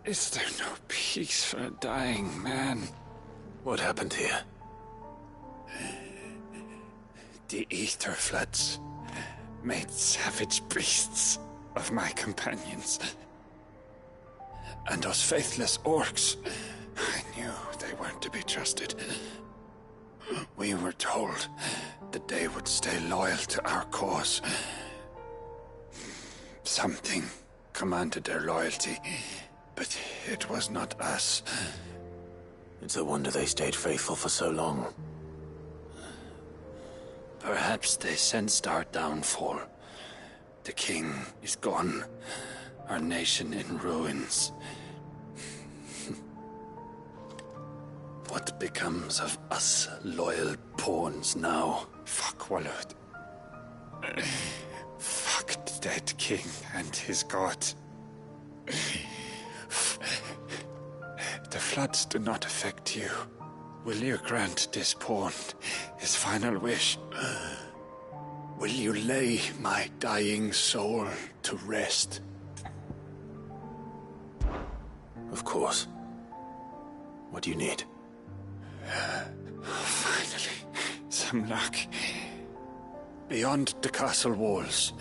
Is there no peace for a dying man? What happened here? The ether floods made savage beasts of my companions. And those faithless orcs, I knew they weren't to be trusted. We were told that they would stay loyal to our cause. Something commanded their loyalty, but it was not us. It's a wonder they stayed faithful for so long. Perhaps they sensed our downfall. The king is gone, our nation in ruins. What becomes of us loyal pawns now? Fuck Waloed. Fuck the dead king and his god. The floods do not affect you. Will you grant this pawn his final wish? Will you lay my dying soul to rest? Of course. What do you need? Finally, some luck. Beyond the castle walls,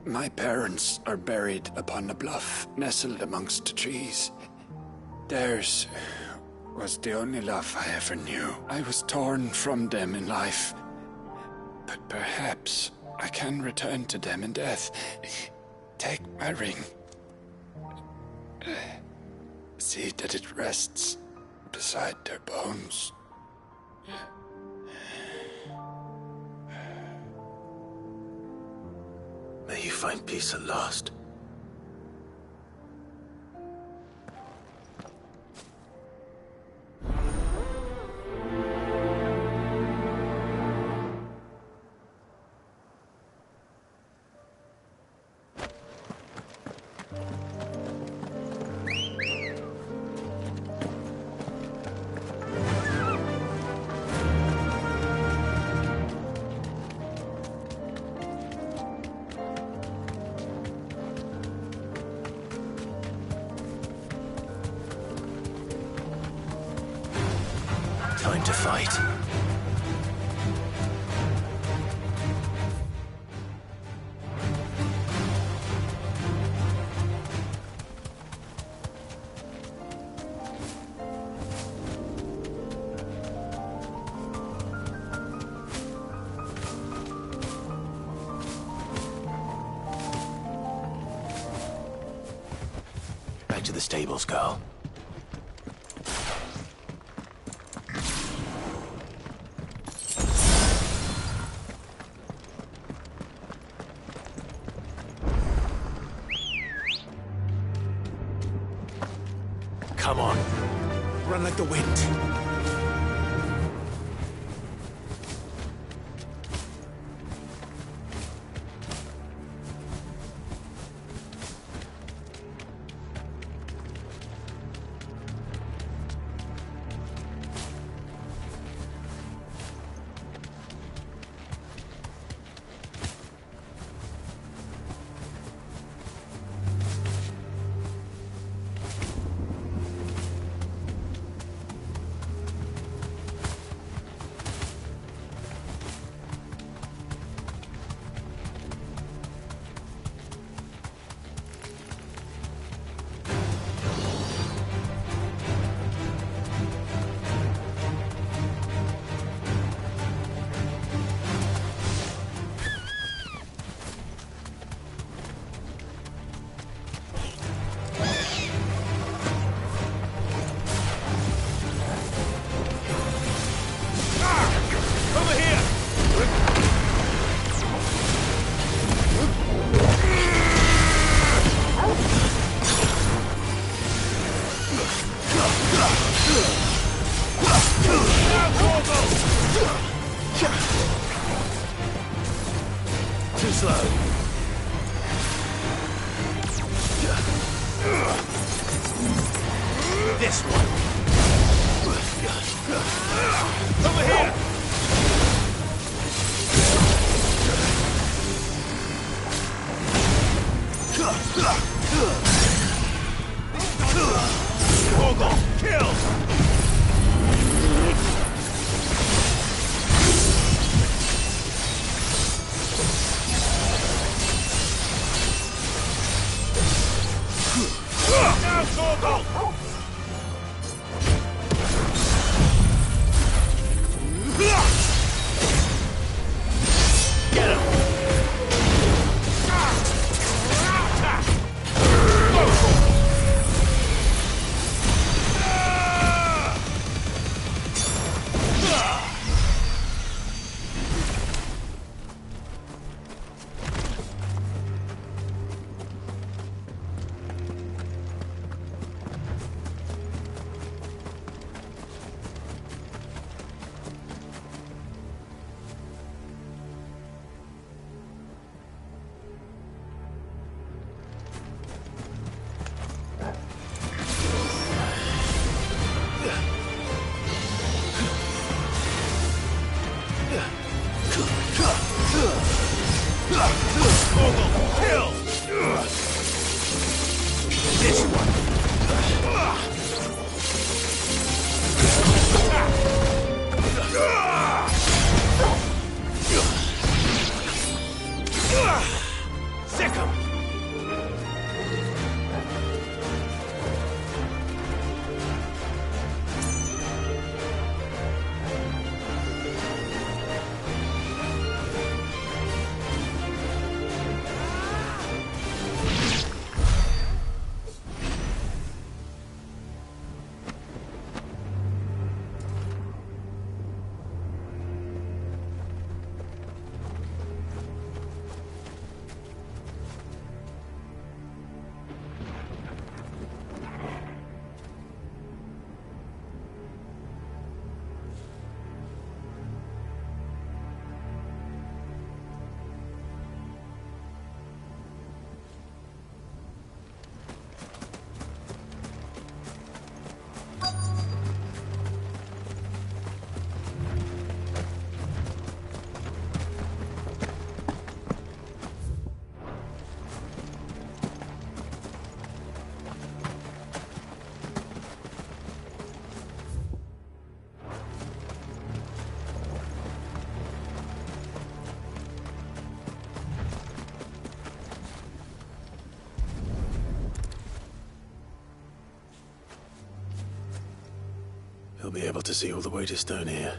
my parents are buried upon a bluff nestled amongst the trees. Theirs was the only love I ever knew. I was torn from them in life, but perhaps I can return to them in death. Take my ring. See that it rests beside their bones. May you find peace at last. Time to fight. Back to the stables, girl. Come on. Run like the wind. Too slow. This one. Over here! He'll be able to see all the way to Stone here.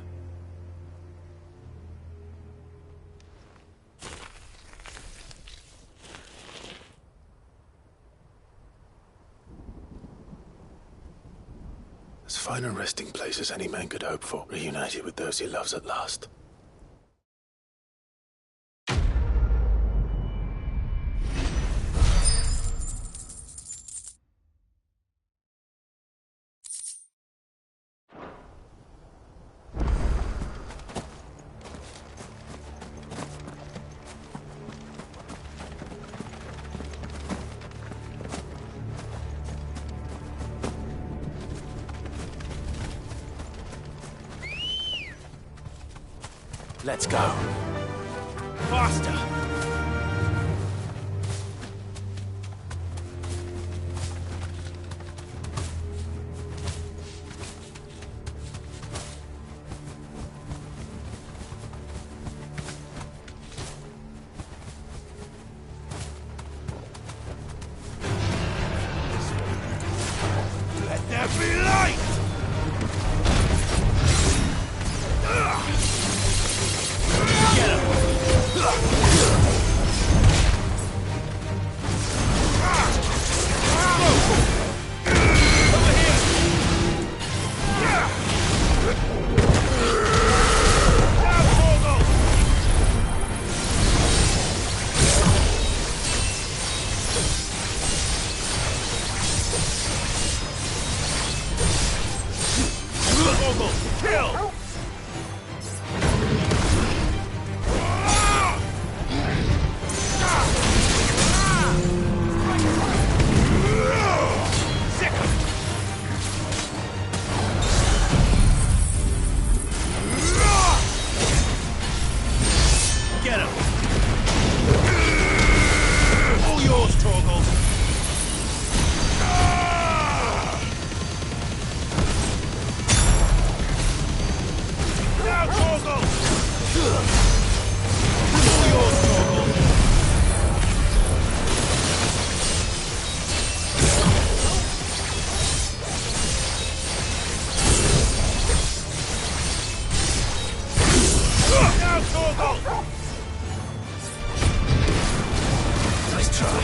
As fine a resting place as any man could hope for, reunited with those he loves at last. Let's go. Faster! Let there be light! Kill! Get him! All yours, Torgal! Now, Torgal! All yours, Torgal! Now, Torgal! Nice try.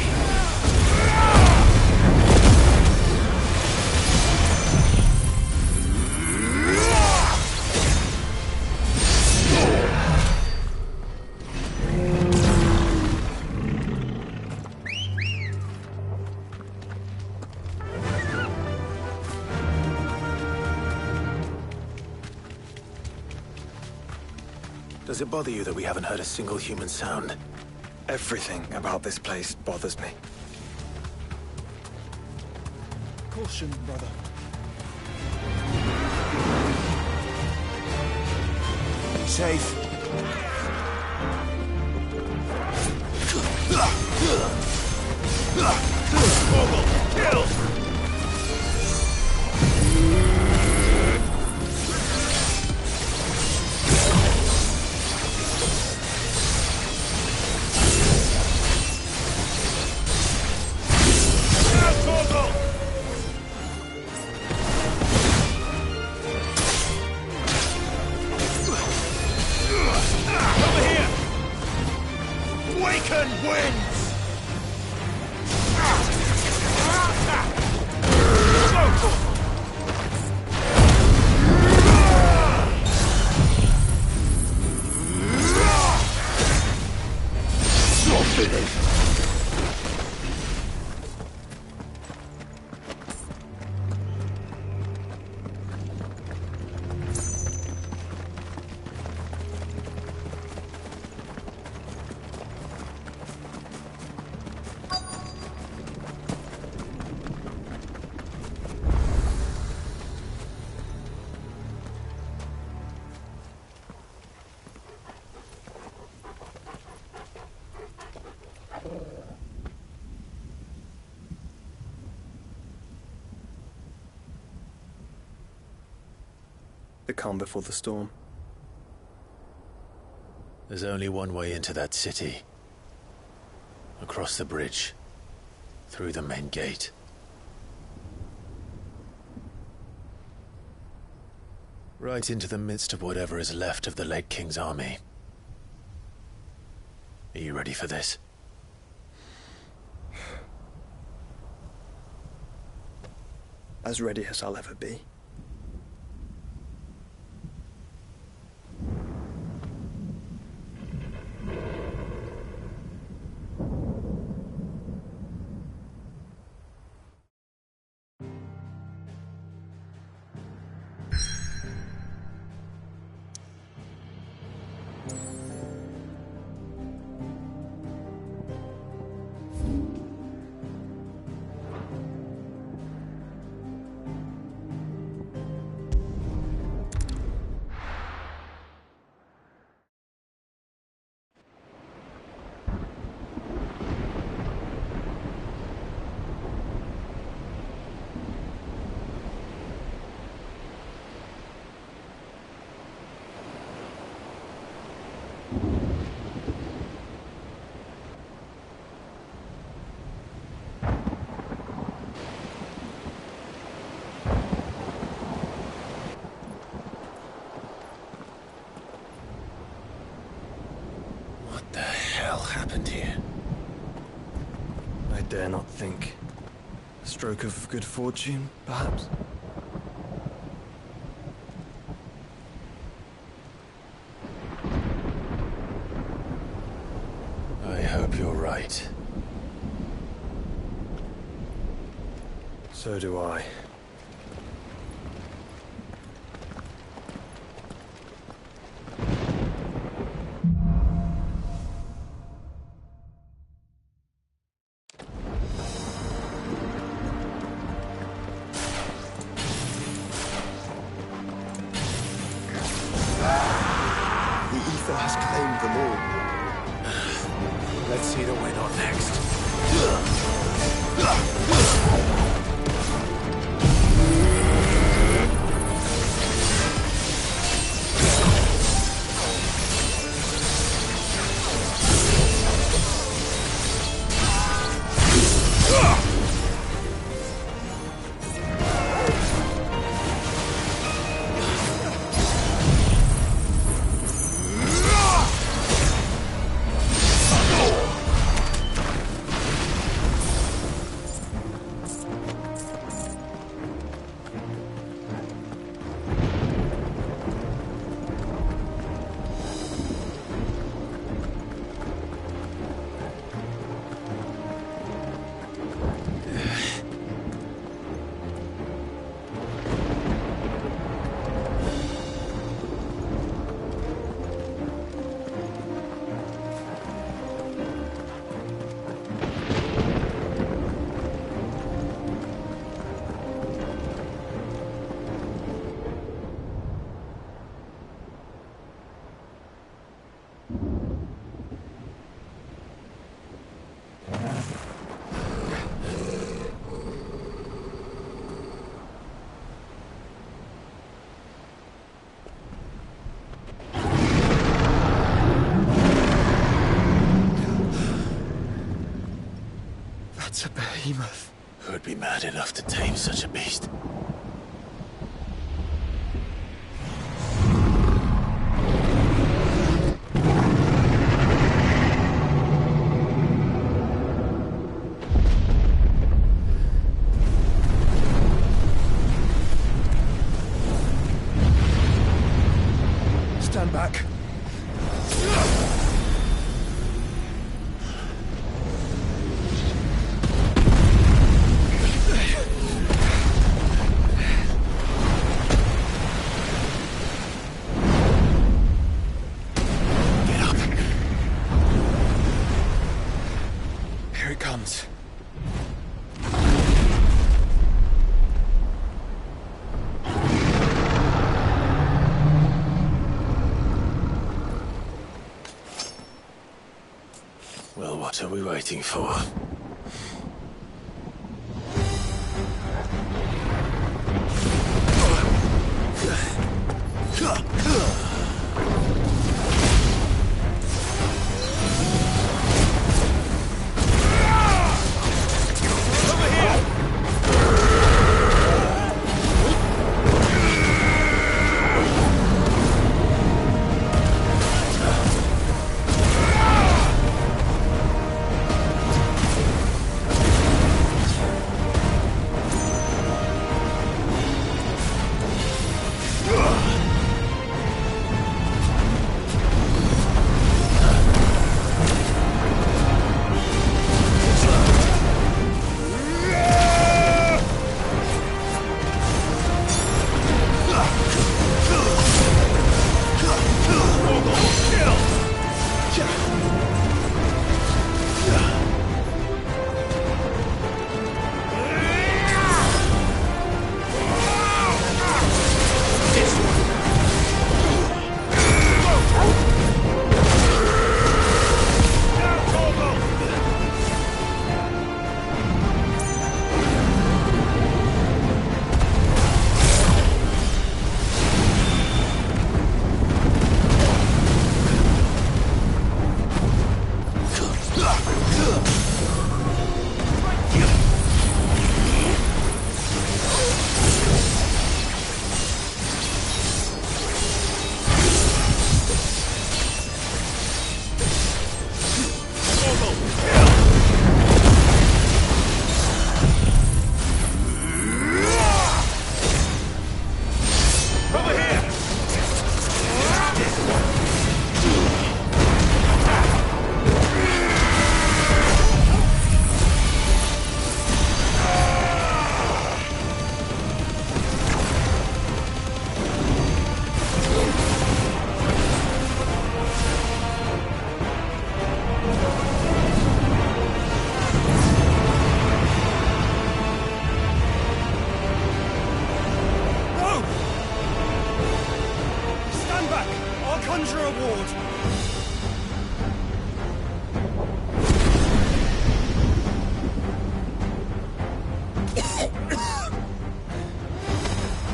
Does it bother you that we haven't heard a single human sound? Everything about this place bothers me. Caution, brother. Safe. Torgal, kill! Waken wins! You're finished! The calm before the storm. There's only one way into that city. Across the bridge. Through the main gate. Right into the midst of whatever is left of the late King's army. Are you ready for this? As ready as I'll ever be. What the hell happened here? I dare not think. A stroke of good fortune, perhaps? I hope you're right. So do I. The ether has claimed them all. Let's see the way on next. That's a behemoth. Who'd be mad enough to tame such a beast? Stand back. Here it comes. Well, what are we waiting for?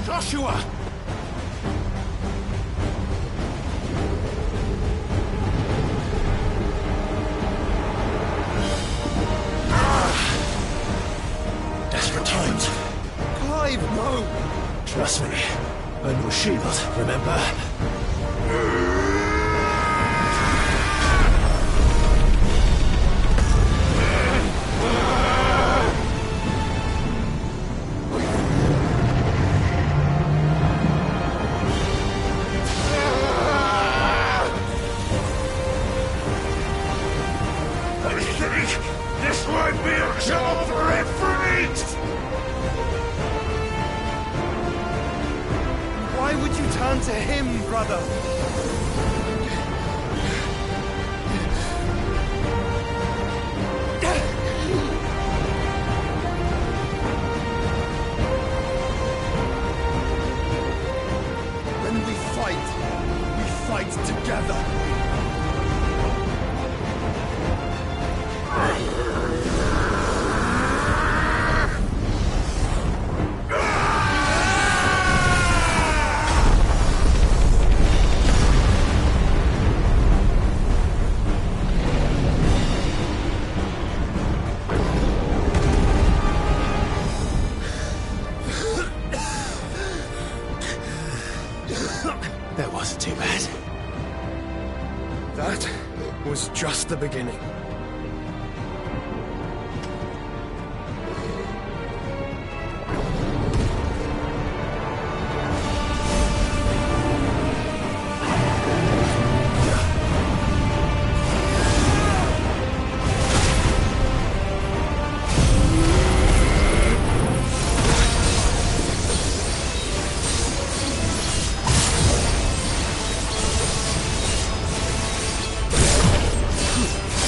Joshua! Desperate times. Clive, no! Trust me. I'm your shield, remember? This might be a job for Ifrit! Why would you turn to him, brother? When we fight together. That wasn't too bad. That was just the beginning.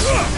Ugh!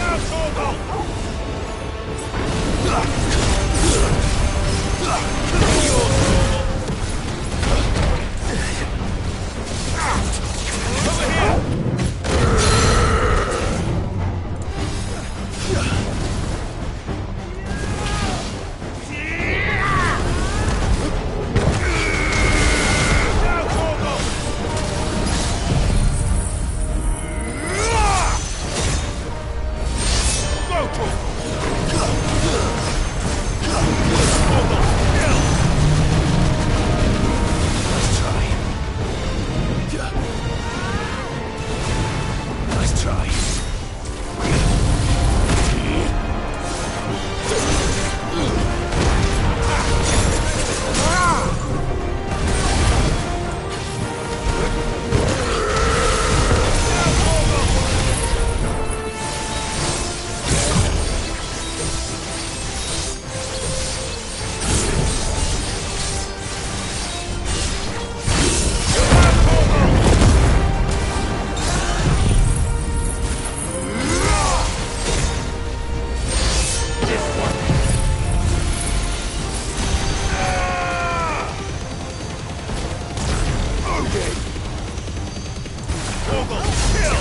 Torgal, kill!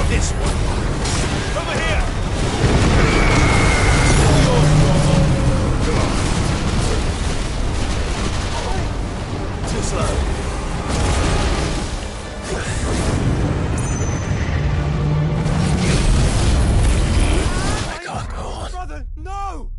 This one. Over here! Too slow. I can't go on. Brother, no!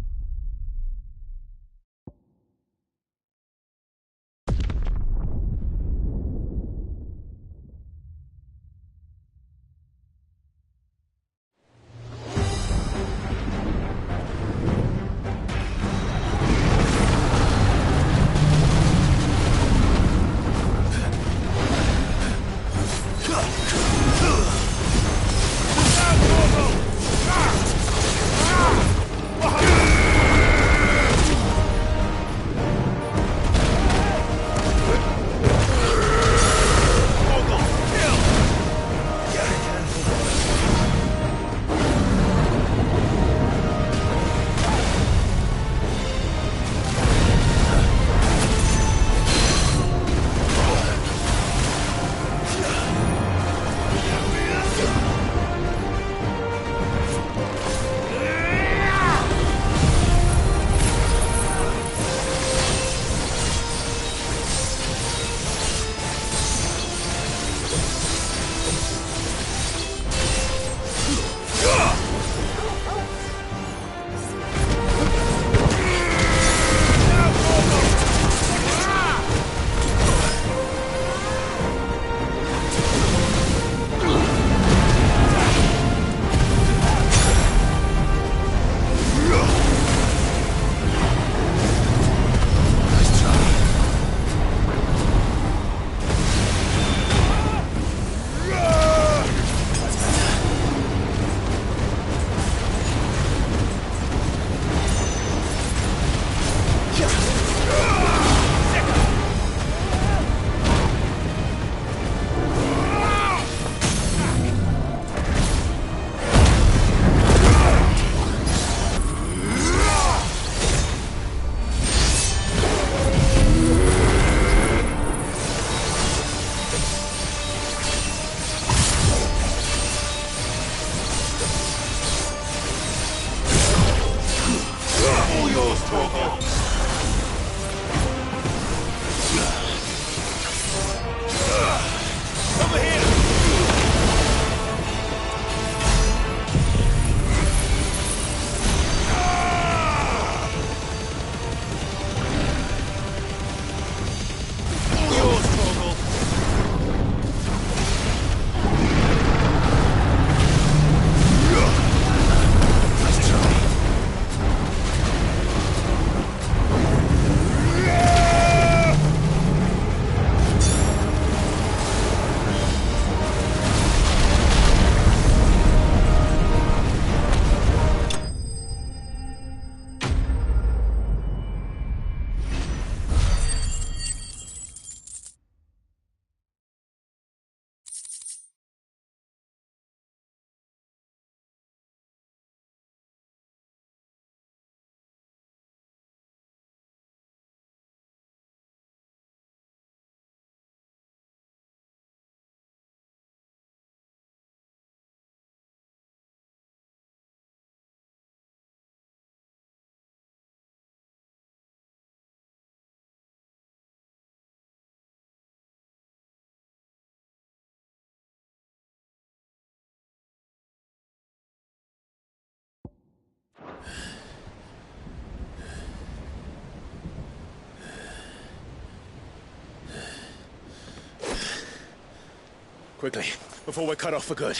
Quickly, before we're cut off for good.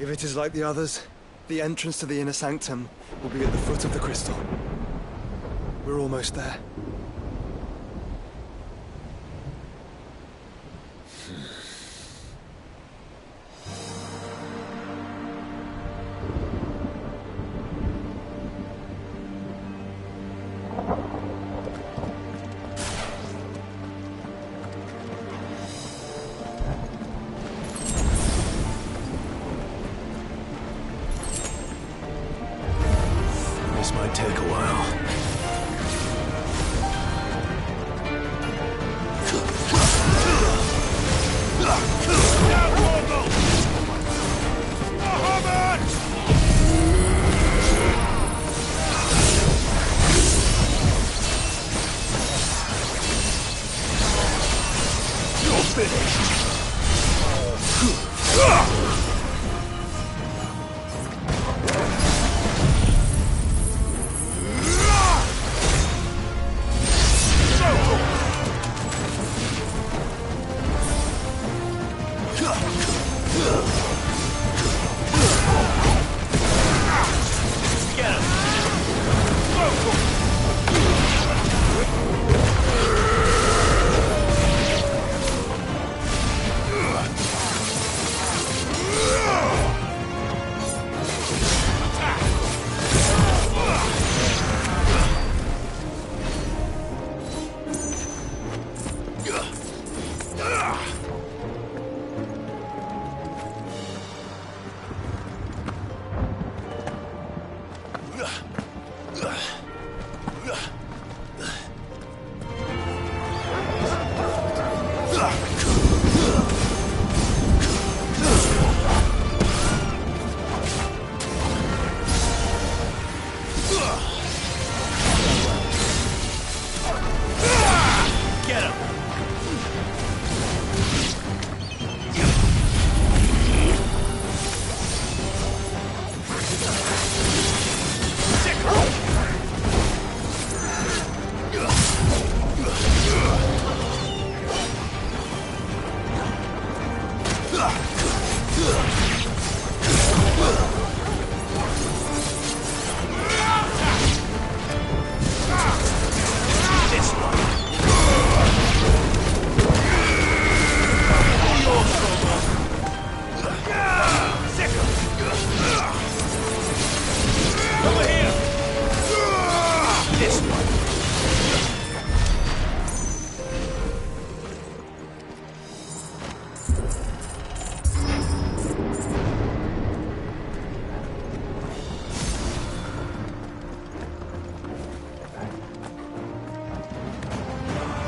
If it is like the others, the entrance to the inner sanctum will be at the foot of the crystal. We're almost there. This might take a while. Down, Morgul! Muhammad! You're finished!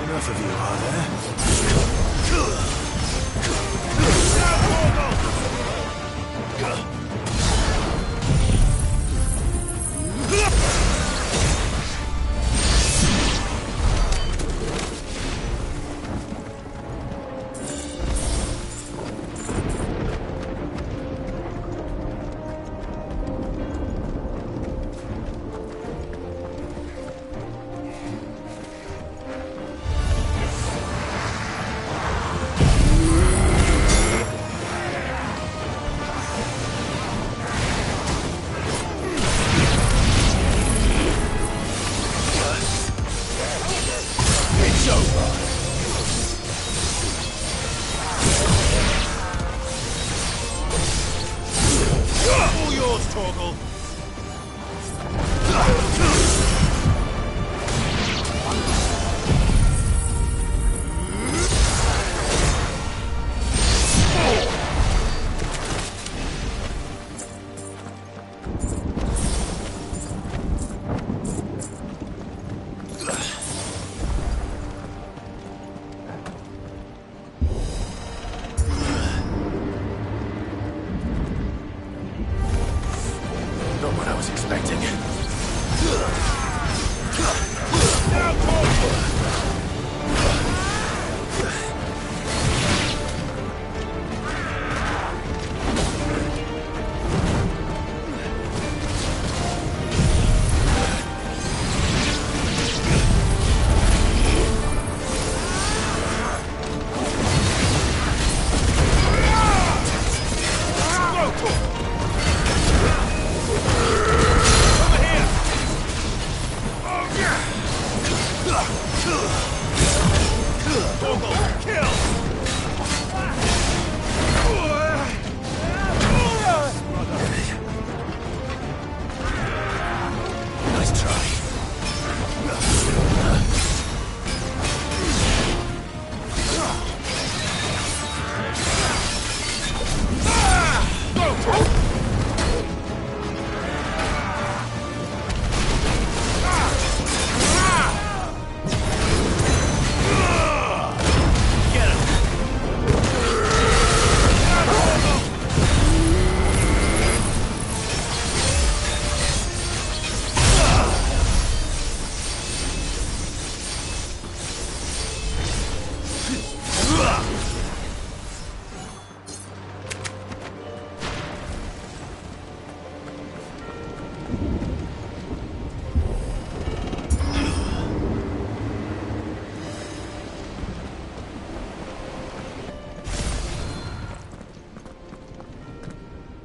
Enough of you, are there? All yours, Torgal!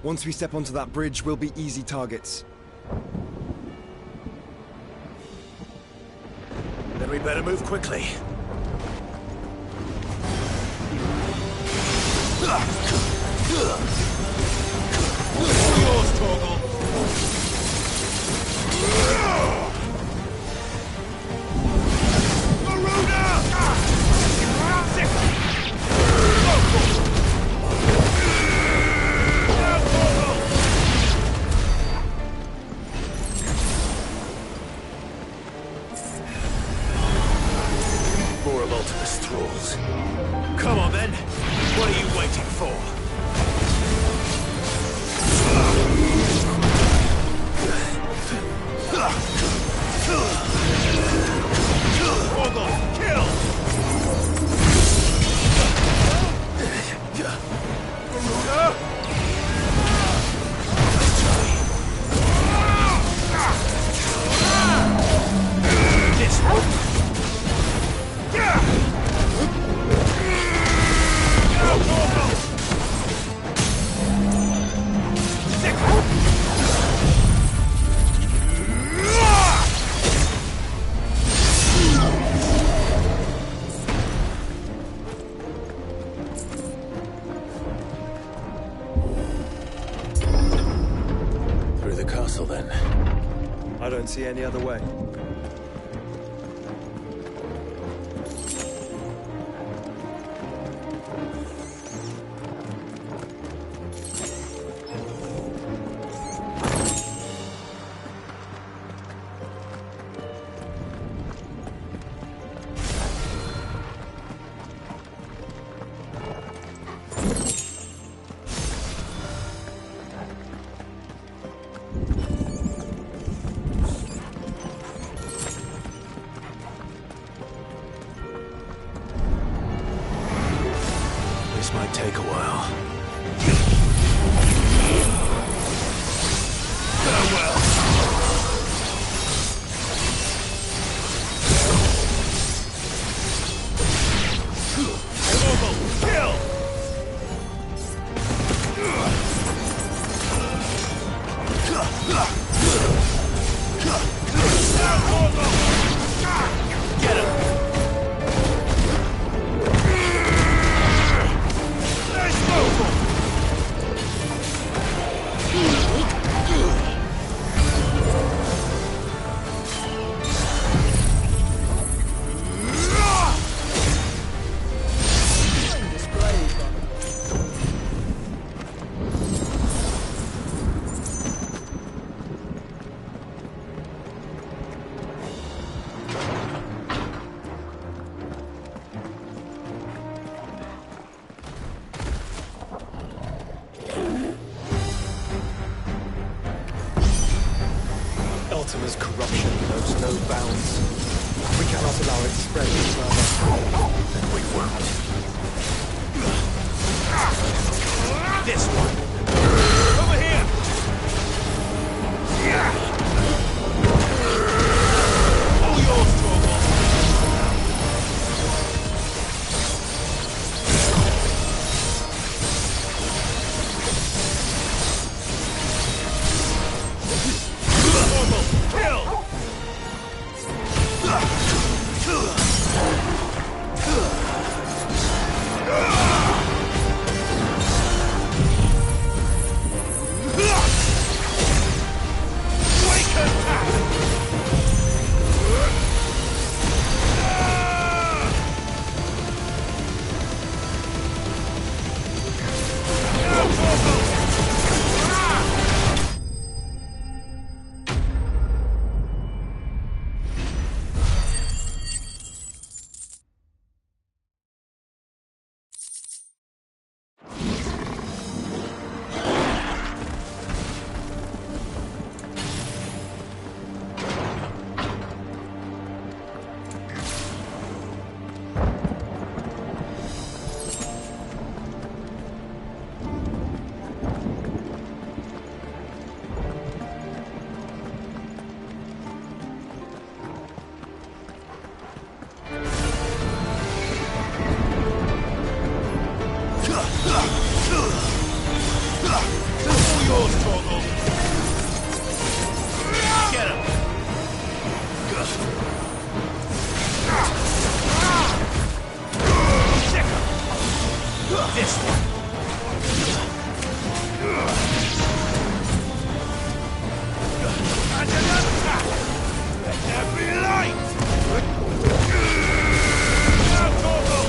Once we step onto that bridge, we'll be easy targets. Then we better move quickly. All yours, Torgal. More of Ultimus thralls. Come on then. What are you waiting for? Torgal, kill! Garuda! This one! Through the castle, then. I don't see any other way. This might take a while. Farewell. Torgal, kill! Get him! Nice move! Ultima's corruption knows no bounds. We cannot allow it to spread any further. Then we won't. This one! Over here! All yours, Torgal! Torgal, kill! yours, Torgal. Get him. This one. And another attack. Let there be light. Now, Torgal.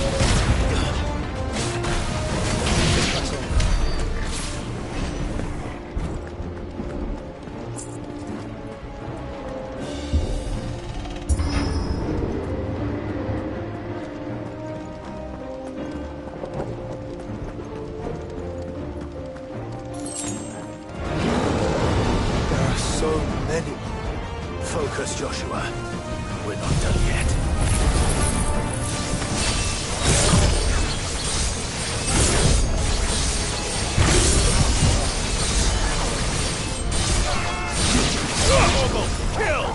Focus, Joshua. We're not done yet. Torgal, kill!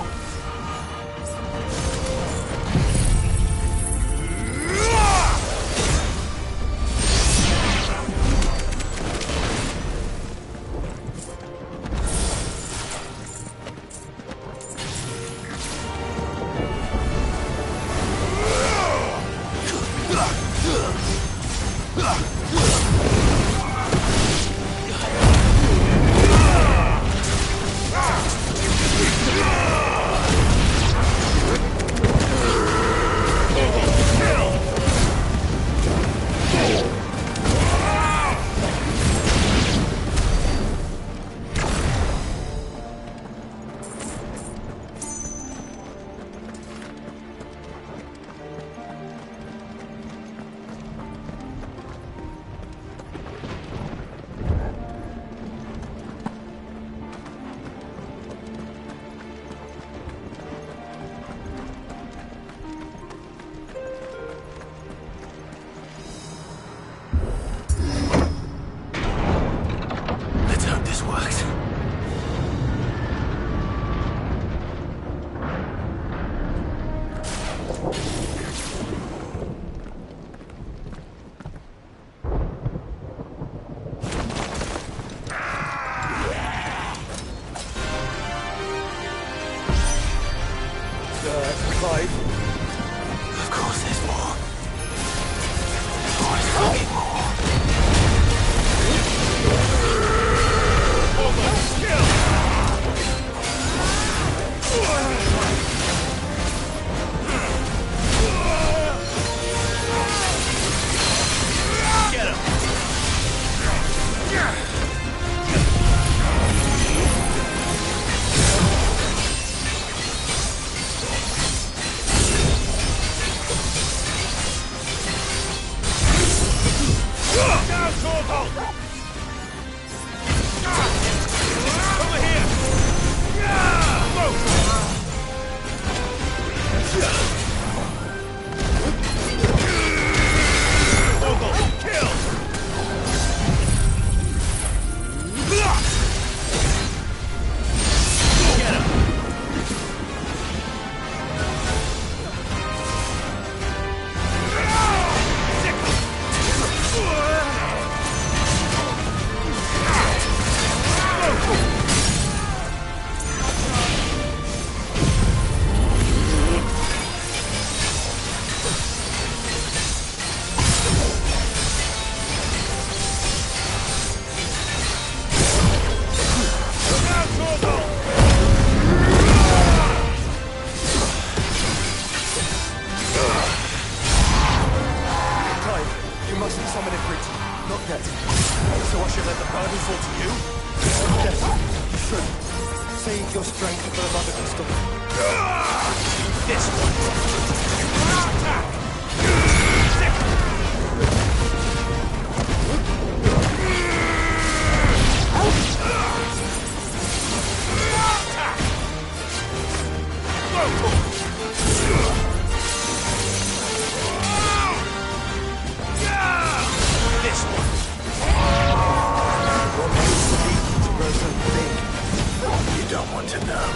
Clive. Of course there's more. There's always fucking more. Get him! Down, Torgal! Over here! Torgal, kill! Get him! Save your strength for the Mother Crystal. This one. This one. What makes the beat to grow so big? You don't want to know.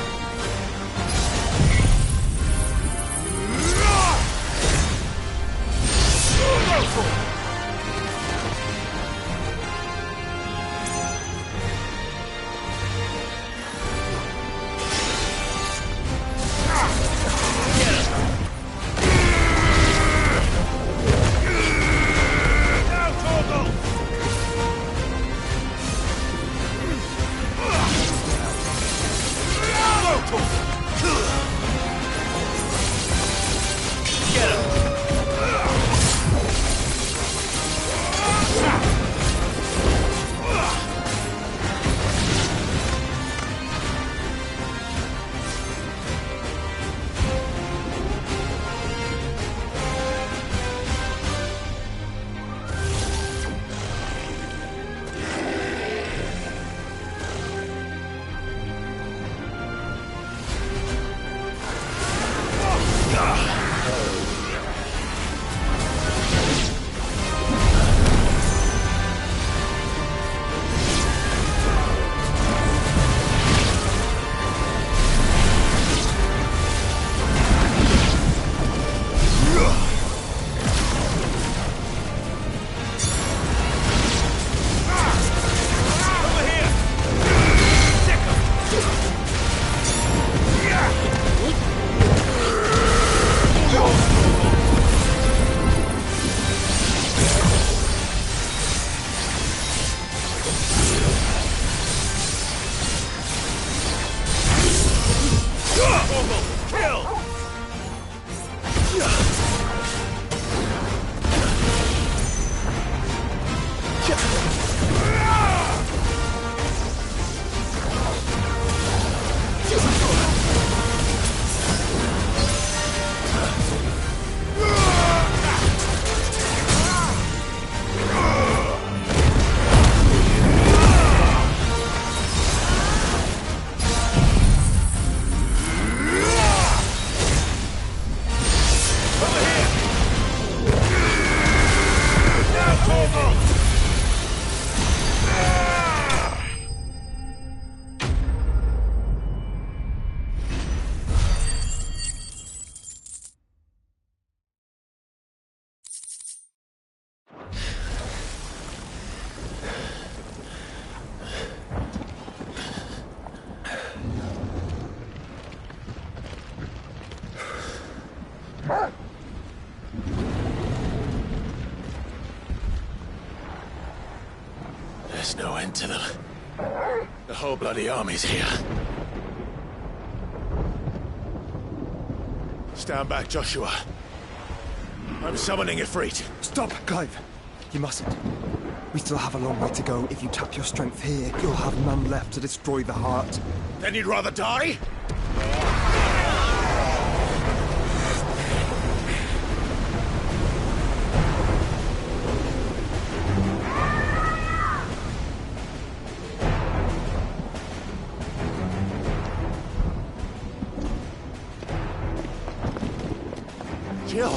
There's no end to them. The whole bloody army's here. Stand back, Joshua. I'm summoning Ifrit. Stop, Clive! You mustn't. We still have a long way to go. If you tap your strength here, you'll have none left to destroy the heart. Then you'd rather die? Jill!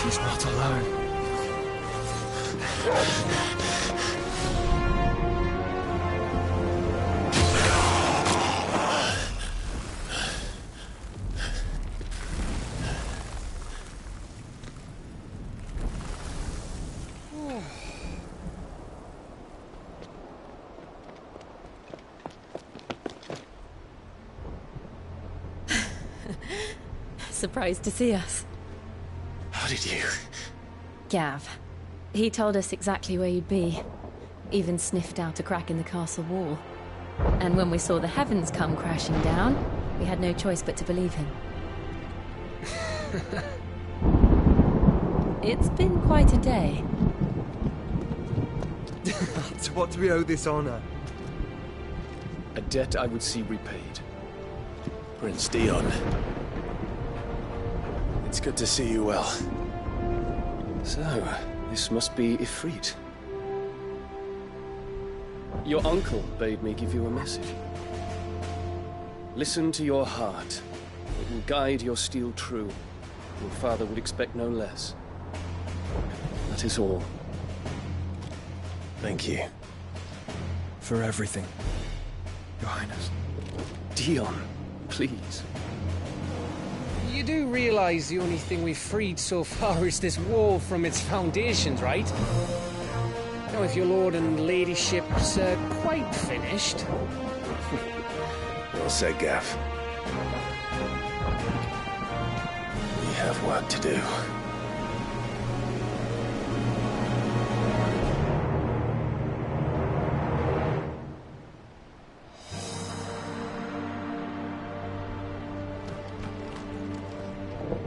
She's not alone. Surprised to see us. How did you? Gav. He told us exactly where you'd be. Even sniffed out a crack in the castle wall. And when we saw the heavens come crashing down, we had no choice but to believe him. It's been quite a day. To what do we owe this honor? A debt I would see repaid. Prince Dion. It's good to see you well. So, this must be Ifrit. Your uncle bade me give you a message. Listen to your heart. It will guide your steel true. Your father would expect no less. That is all. Thank you. For everything, Your Highness. Dion, please. You do realize the only thing we've freed so far is this wall from its foundations, right? Now, if your lord and ladyship's quite finished... Well said, Gav. We have work to do.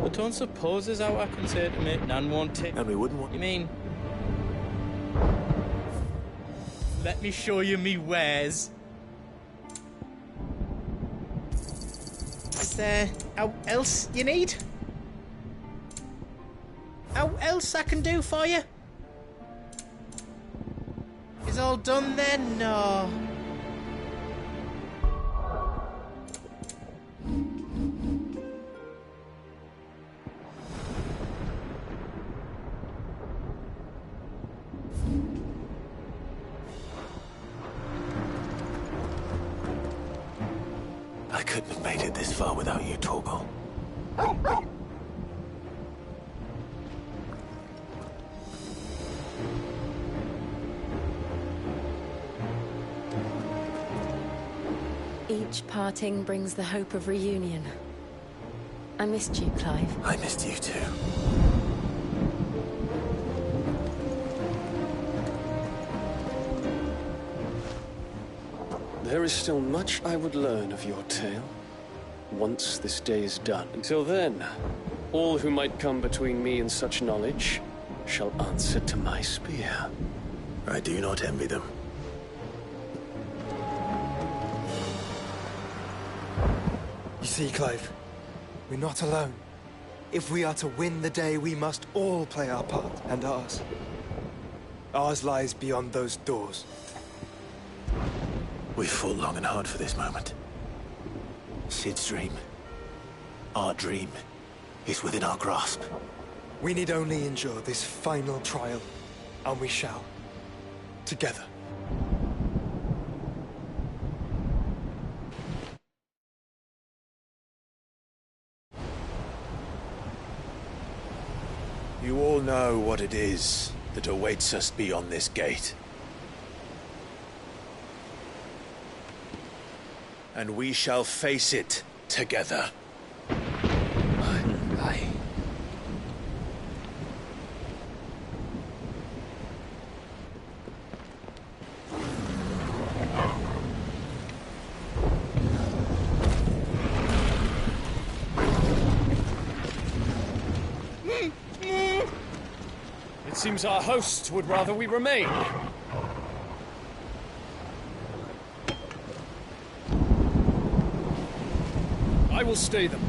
I don't suppose there's out I can say to make Nan won't take. And we wouldn't want... You mean? Let me show you me wares. Is there out else you need? Out else I can do for you? Is all done then? No. I couldn't have made it this far without you, Torgal. Each parting brings the hope of reunion. I missed you, Clive. I missed you too. There is still much I would learn of your tale, once this day is done. Until then, all who might come between me and such knowledge shall answer to my spear. I do not envy them. You see, Clive, we're not alone. If we are to win the day, we must all play our part, and ours. Ours lies beyond those doors. We've fought long and hard for this moment. Sid's dream, our dream, is within our grasp. We need only endure this final trial, and we shall. Together. You all know what it is that awaits us beyond this gate. And we shall face it together. Aye. It seems our hosts would rather we remain. I will stay them.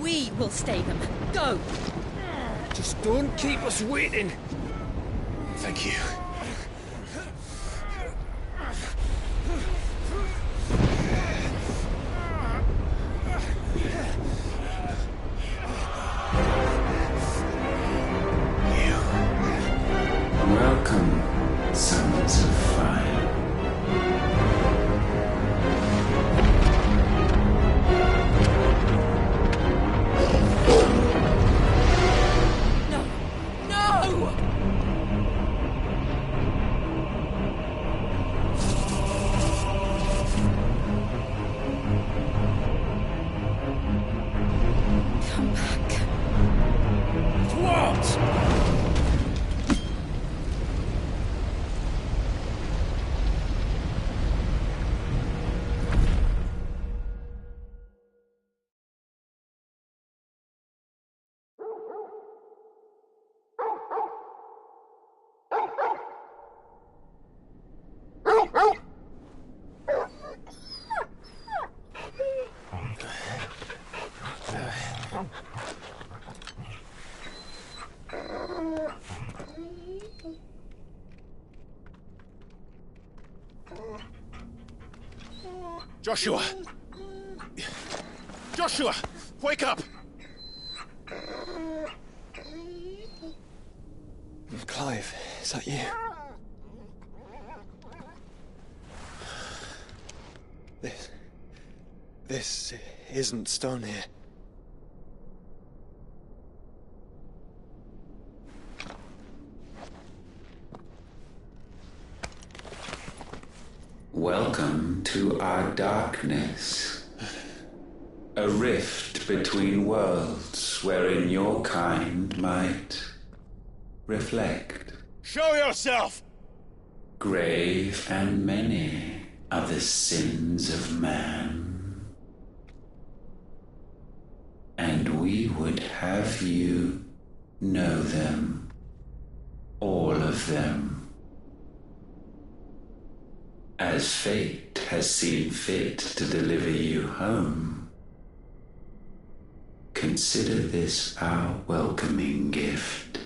We will stay them. Go! Just don't keep us waiting. Thank you. Welcome, sons of fire. No! No! Come back. What? Joshua! Joshua! Wake up! Clive, is that you? This isn't Stonehere. Welcome to our darkness. A rift between worlds wherein your kind might reflect. Show yourself! Grave and many are the sins of man. And we would have you know them, all of them, as fate has seen fit to deliver you home. Consider this our welcoming gift.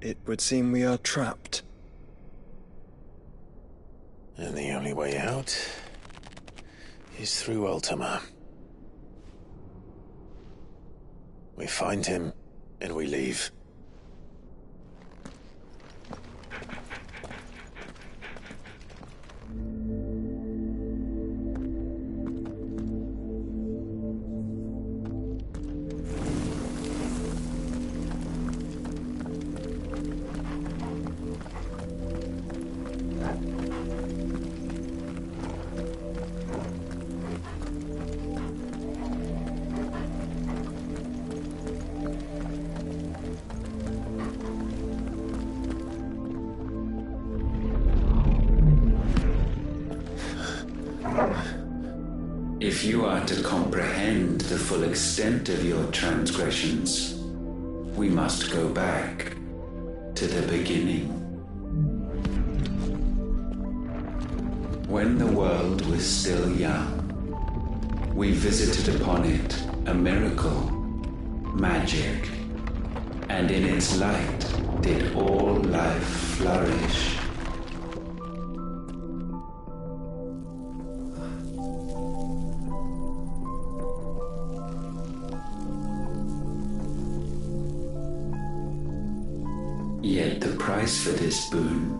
It would seem we are trapped. And the only way out is through Ultima. We find him, and we leave. If you are to comprehend the full extent of your transgressions, we must go back to the beginning. When the world was still young, we visited upon it a miracle, magic, and in its light did all life flourish. Yet the price for this boon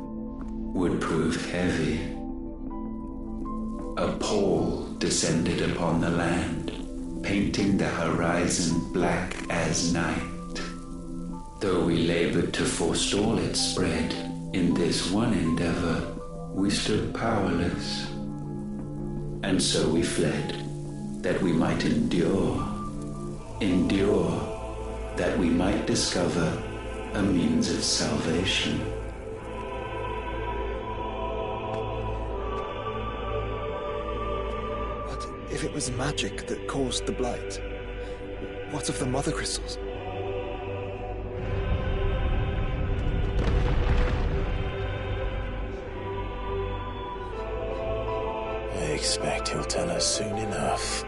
would prove heavy. A pall descended upon the land, painting the horizon black as night. Though we labored to forestall its spread, in this one endeavor we stood powerless. And so we fled, that we might endure, that we might discover a means of salvation. But if it was magic that caused the blight, what of the mother crystals? I expect he'll tell us soon enough.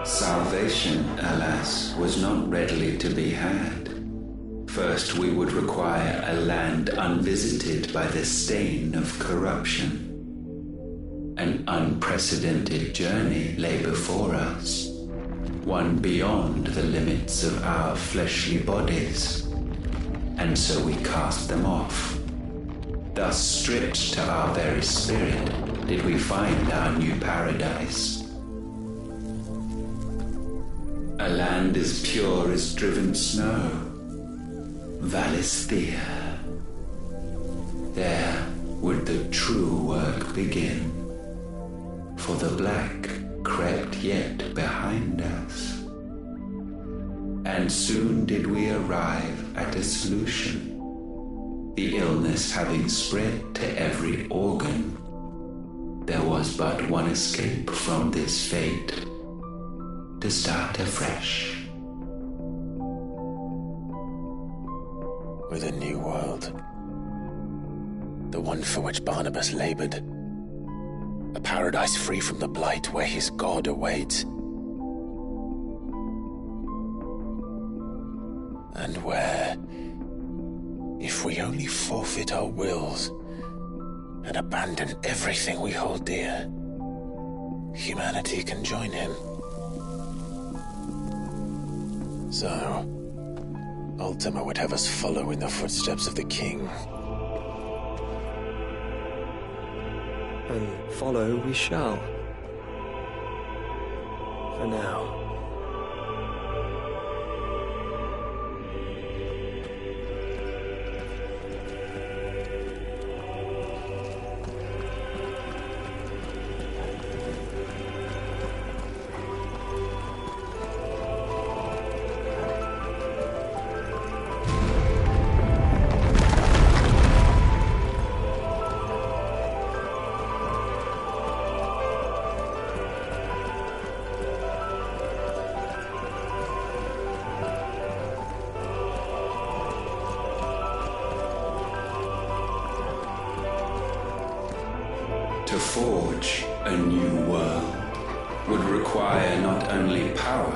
Salvation, alas, was not readily to be had. First, we would require a land unvisited by the stain of corruption. An unprecedented journey lay before us, one beyond the limits of our fleshly bodies, and so we cast them off. Thus, stripped to our very spirit, did we find our new paradise. A land as pure as driven snow, Valisthea. There would the true work begin, for the black crept yet behind us. And soon did we arrive at a solution, the illness having spread to every organ. There was but one escape from this fate, to start afresh. With a new world. The one for which Barnabas labored. A paradise free from the blight where his God awaits. And where, if we only forfeit our wills and abandon everything we hold dear, humanity can join him. So, Ultima would have us follow in the footsteps of the king. And follow we shall. For now. To forge a new world would require not only power,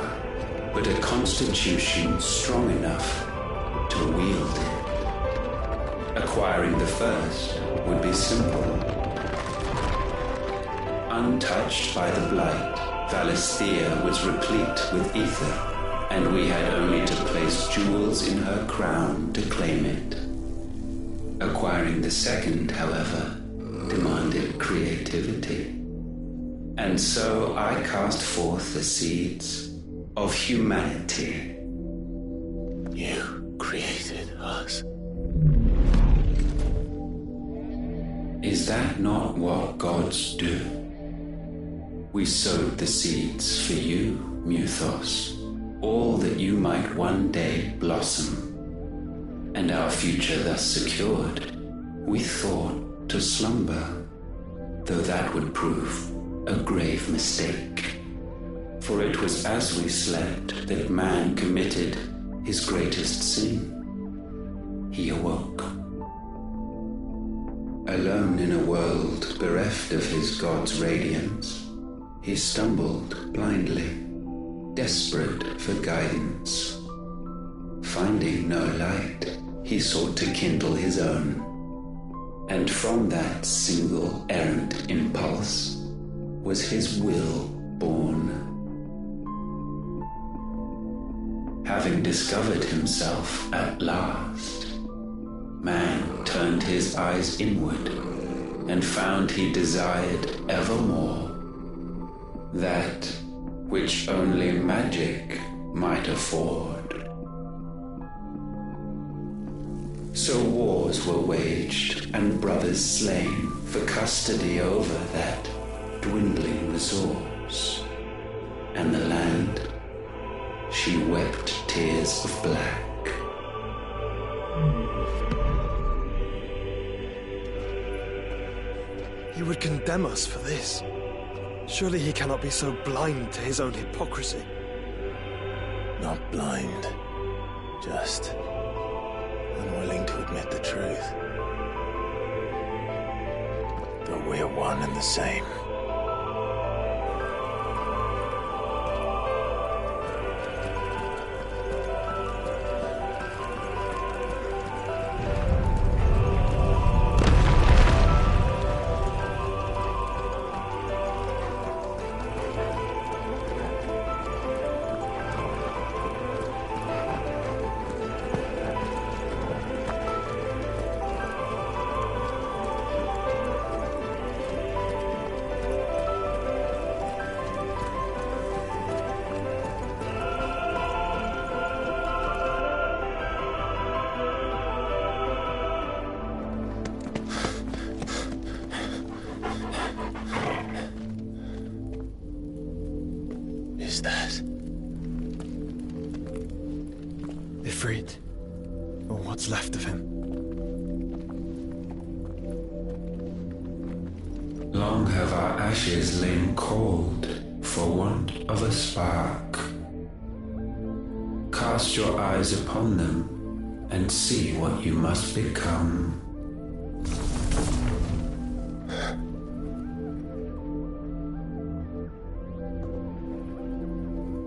but a constitution strong enough to wield it. Acquiring the first would be simple. Untouched by the blight, Valisthea was replete with ether, and we had only to place jewels in her crown to claim it. Acquiring the second, however, demanded creativity. And so I cast forth the seeds of humanity. You created us. Is that not what gods do? We sowed the seeds for you, Muthos, all that you might one day blossom. And our future thus secured, we thought to slumber, though that would prove a grave mistake. For it was as we slept that man committed his greatest sin. He awoke. Alone in a world bereft of his god's radiance, he stumbled blindly, desperate for guidance. Finding no light, he sought to kindle his own. And from that single errant impulse was his will born. Having discovered himself at last, man turned his eyes inward and found he desired evermore that which only magic might afford. So wars were waged and brothers slain for custody over that dwindling resource, and the land, she wept tears of black. He would condemn us for this. Surely he cannot be so blind to his own hypocrisy. Not blind, just unwilling to admit the truth. But we're one and the same. Is that Ifrit, or what's left of him? Long have our ashes lain cold for want of a spark. Cast your eyes upon them and see what you must become.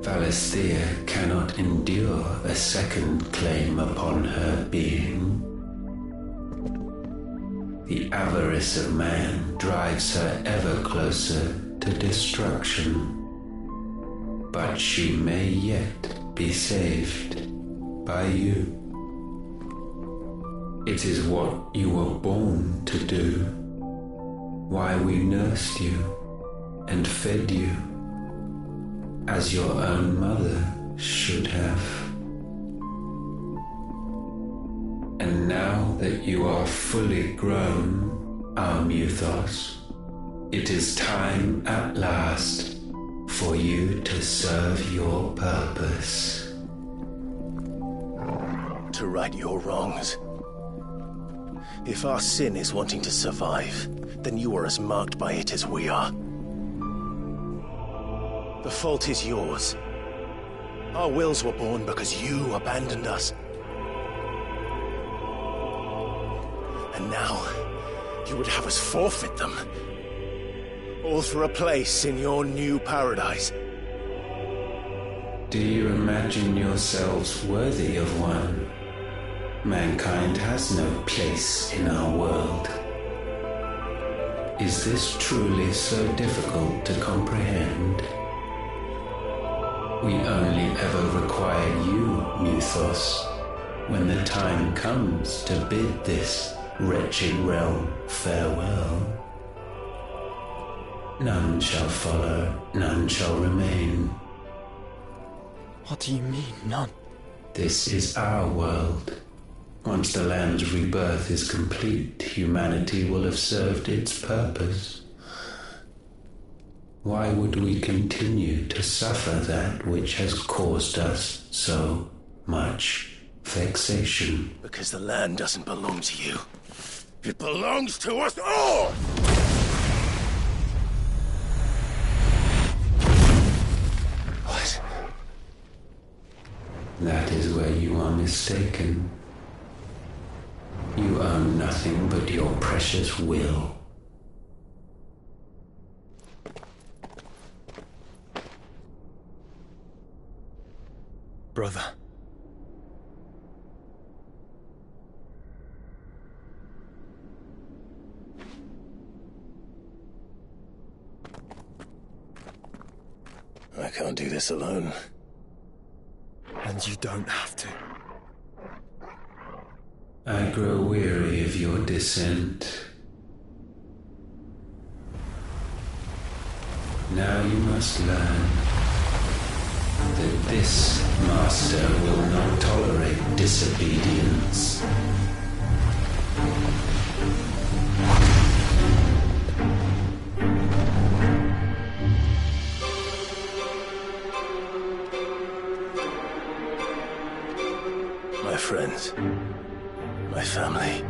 Valisthea cannot endure a second claim upon her being. The avarice of man drives her ever closer to destruction. But she may yet be saved by you. It is what you were born to do, why we nursed you and fed you, as your own mother should have. And now that you are fully grown, our Muthos, it is time at last for you to serve your purpose. to right your wrongs? If our sin is wanting to survive, then you are as marked by it as we are. The fault is yours. Our wills were born because you abandoned us. And now, you would have us forfeit them. All for a place in your new paradise. Do you imagine yourselves worthy of one? Mankind has no place in our world. Is this truly so difficult to comprehend? We only ever require you, Muthos, when the time comes to bid this wretched realm farewell. None shall follow, none shall remain. What do you mean, none? This is our world. Once the land's rebirth is complete, humanity will have served its purpose. Why would we continue to suffer that which has caused us so much vexation? Because the land doesn't belong to you. It belongs to us all! That is where you are mistaken. You own nothing but your precious will. Brother. I can't do this alone. And you don't have to. I grow weary of your dissent. Now you must learn that this master will not tolerate disobedience. My friends, my family.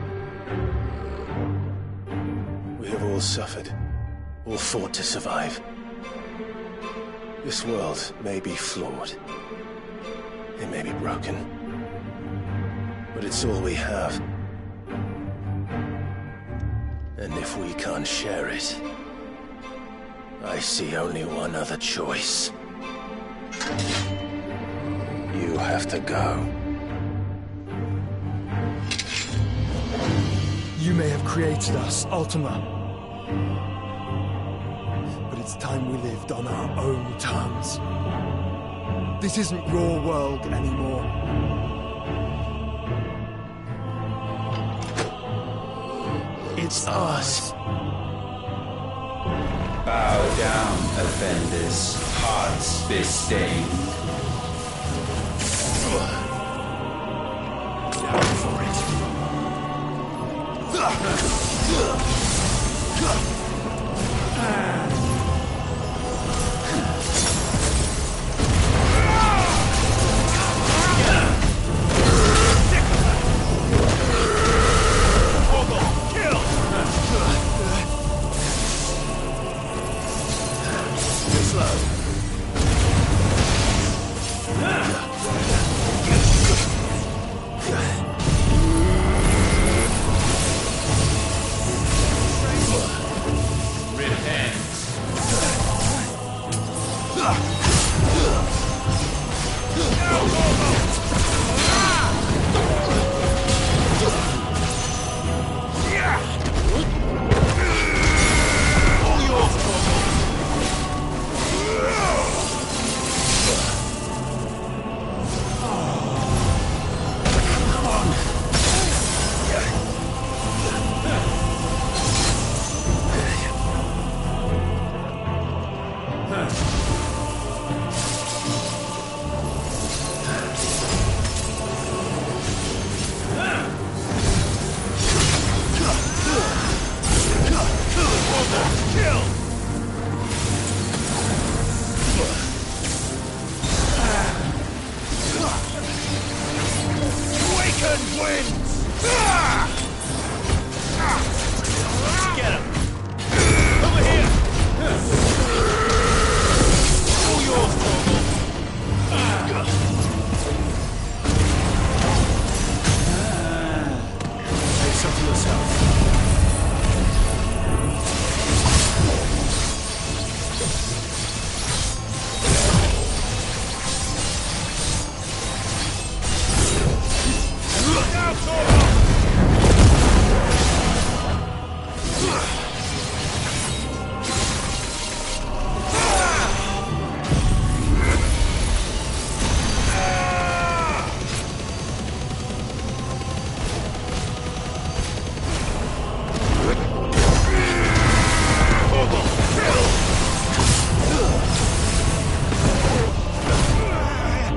We have all suffered, all fought to survive. This world may be flawed. It may be broken. But it's all we have. And if we can't share it, I see only one other choice. You have to go. You may have created us, Ultima. But it's time we lived on our own terms. This isn't your world anymore. It's ours. Bow down, offenders, hearts be-stained. Down for it.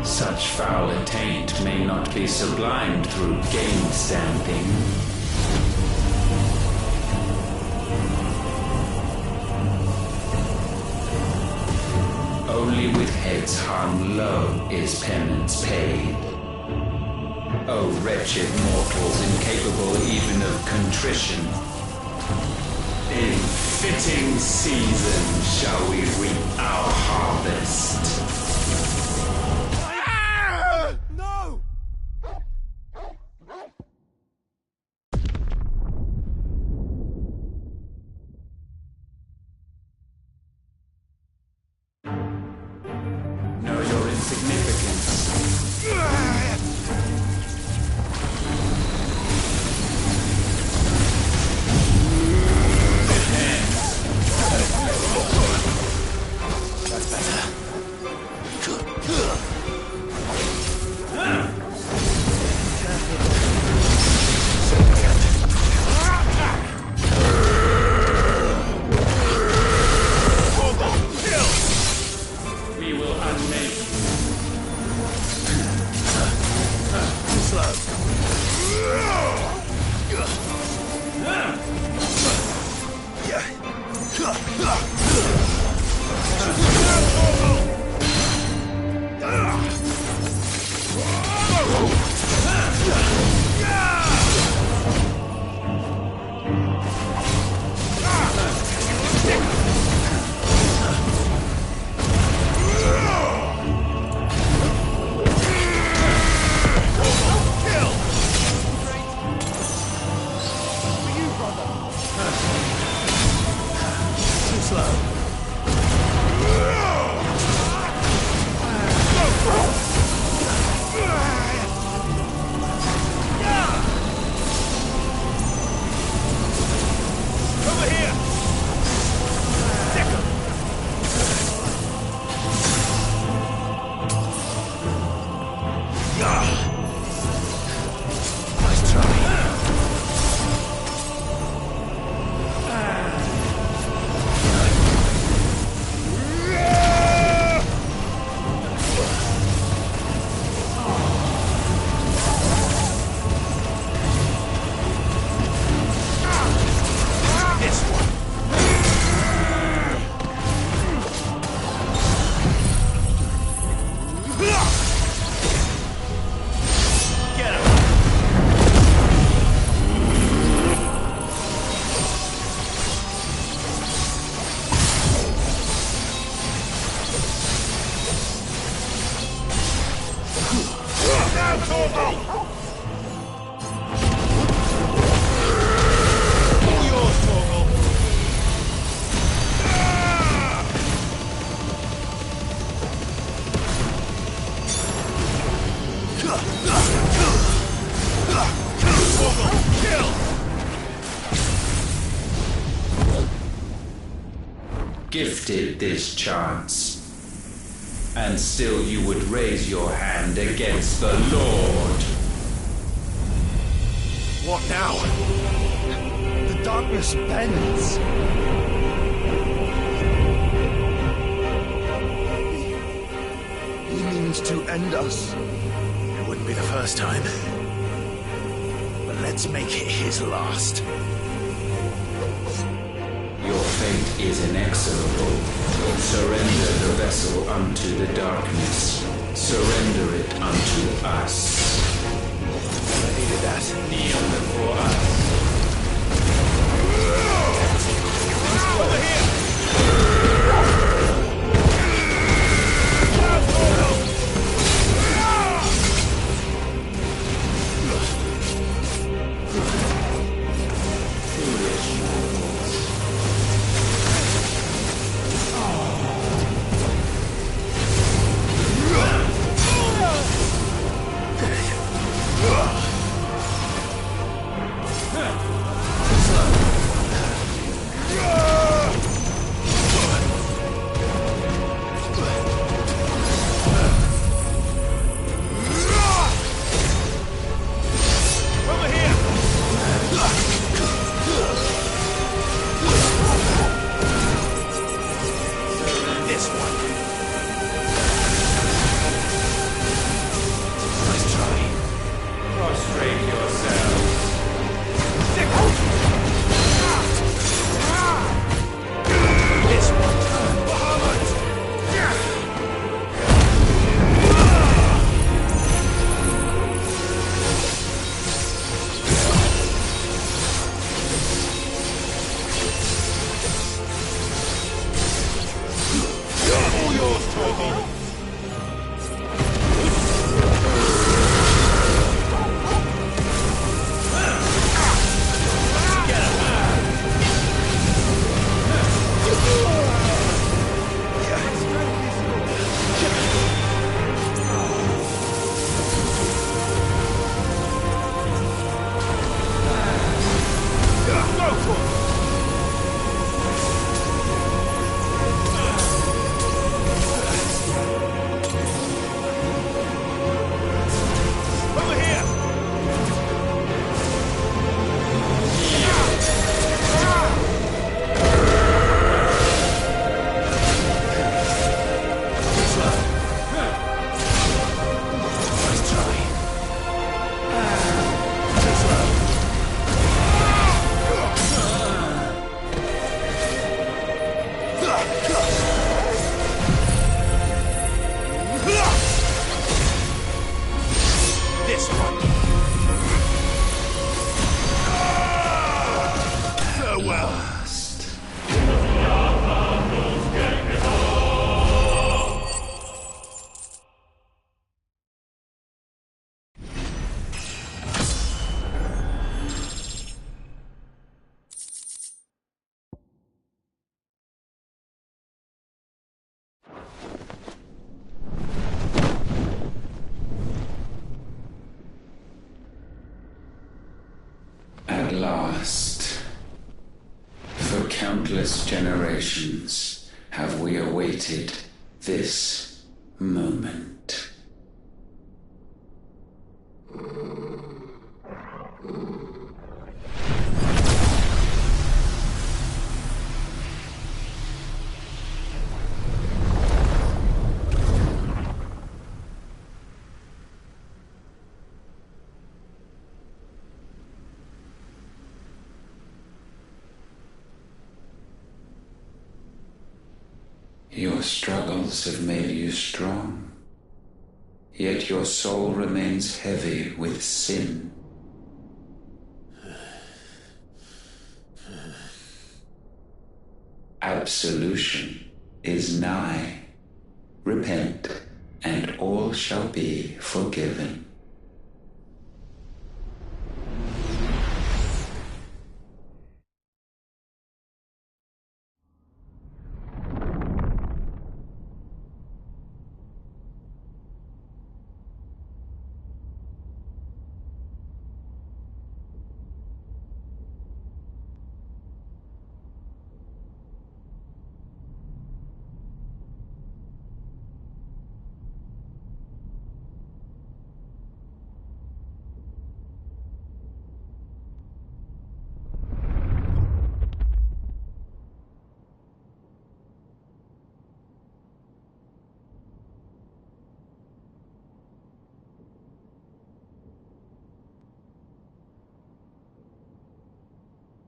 Such foul attaint may not be sublimed through game-stamping. Only with heads hung low is penance paid. O wretched mortals incapable even of contrition, in fitting season shall we reap our harvest. No! gifted this chance. And still you would raise your hand against the Lord. What now? The darkness bends. He means to end us. It wouldn't be the first time. But let's make it his last. Your fate is inexorable. Surrender the vessel unto the darkness. Surrender it unto us. I needed that. Kneel before us. Over here! At last, for countless generations, have we awaited this moment. Your struggles have made you strong, yet your soul remains heavy with sin. Absolution is nigh. Repent, and all shall be forgiven.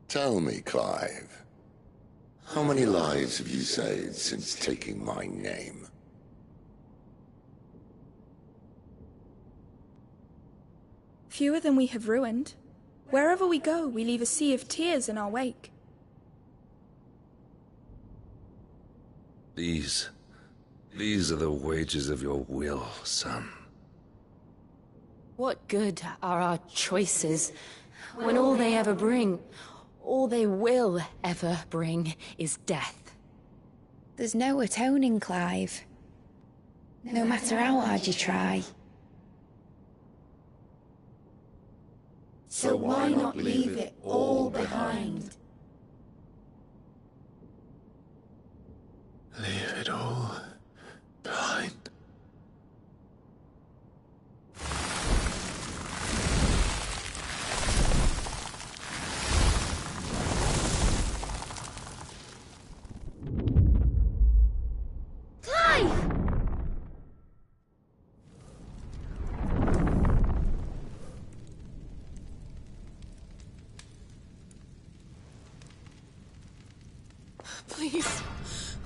Tell me, Clive, how many lives have you saved since taking my name? Fewer than we have ruined. Wherever we go, we leave a sea of tears in our wake. These are the wages of your will, son. What good are our choices when all they ever bring, all they will ever bring, is death? There's no atoning, Clive. No matter how hard you try. So why not leave it all behind? Leave it all behind. Clive! Please,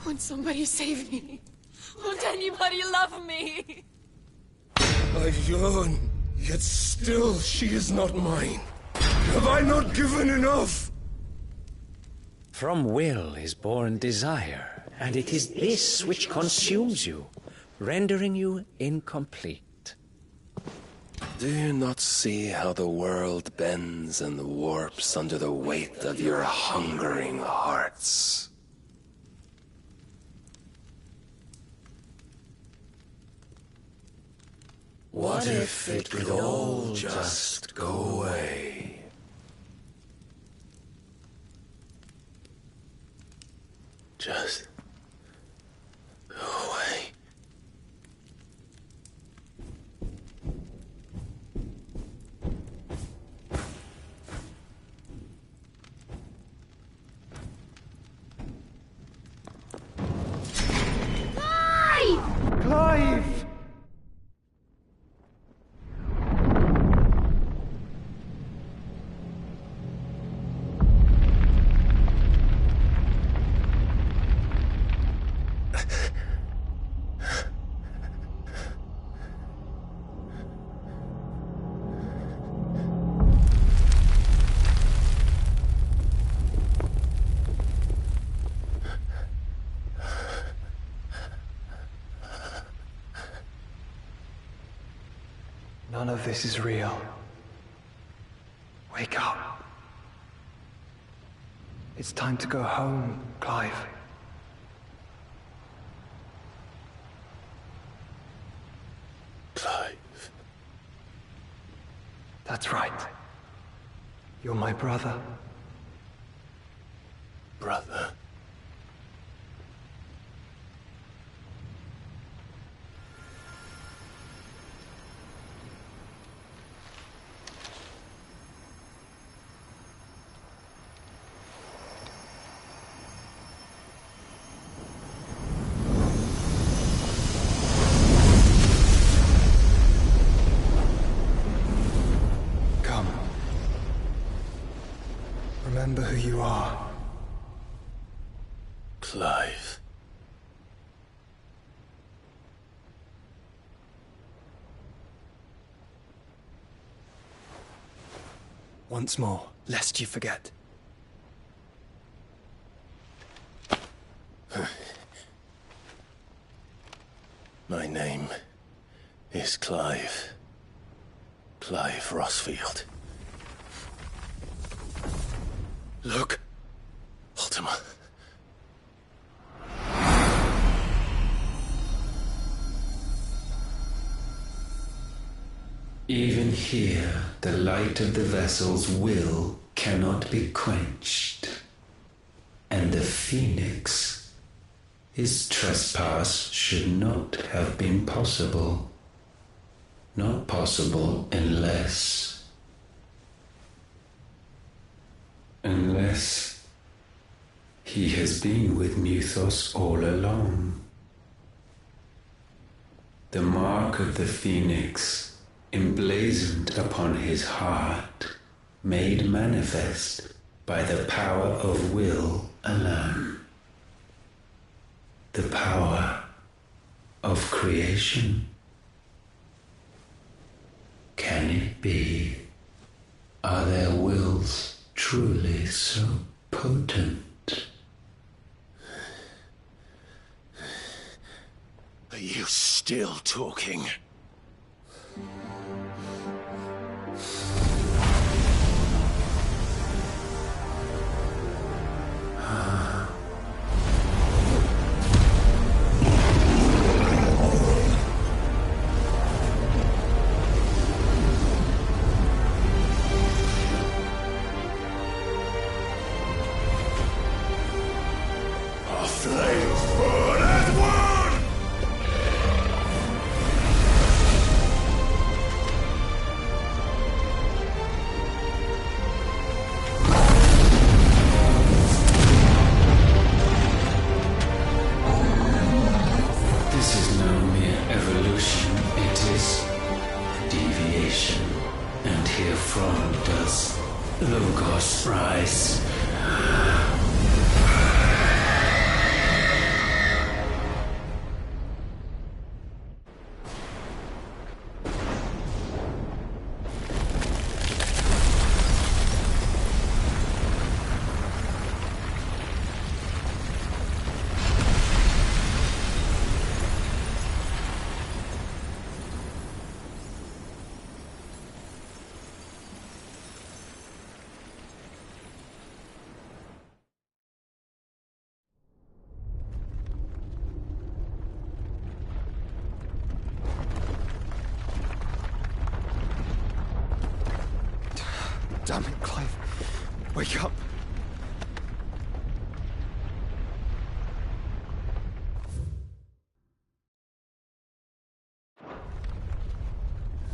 won't somebody save me? Won't anybody love me? I've yearned, yet still she is not mine. Have I not given enough? From will is born desire, and it is this which consumes you, rendering you incomplete. Do you not see how the world bends and warps under the weight of your hungering hearts? What if it could all just go away? Just go away. Clive! Clive! None of this is real. Wake up. It's time to go home, Clive. Clive. That's right. You're my brother. Brother. Remember who you are. Clive. Once more, lest you forget. My name is Clive. Clive Rosfield. Look, Ultima. Even here, the light of the vessel's will cannot be quenched. And the Phoenix, his trespass should not have been possible. Not possible unless he has been with Muthos all along. The mark of the Phoenix, emblazoned upon his heart, made manifest by the power of will alone. The power of creation. Can it be? Are their wills truly so potent? Are you still talking? Logos rise. Damn it, Clive. Wake up.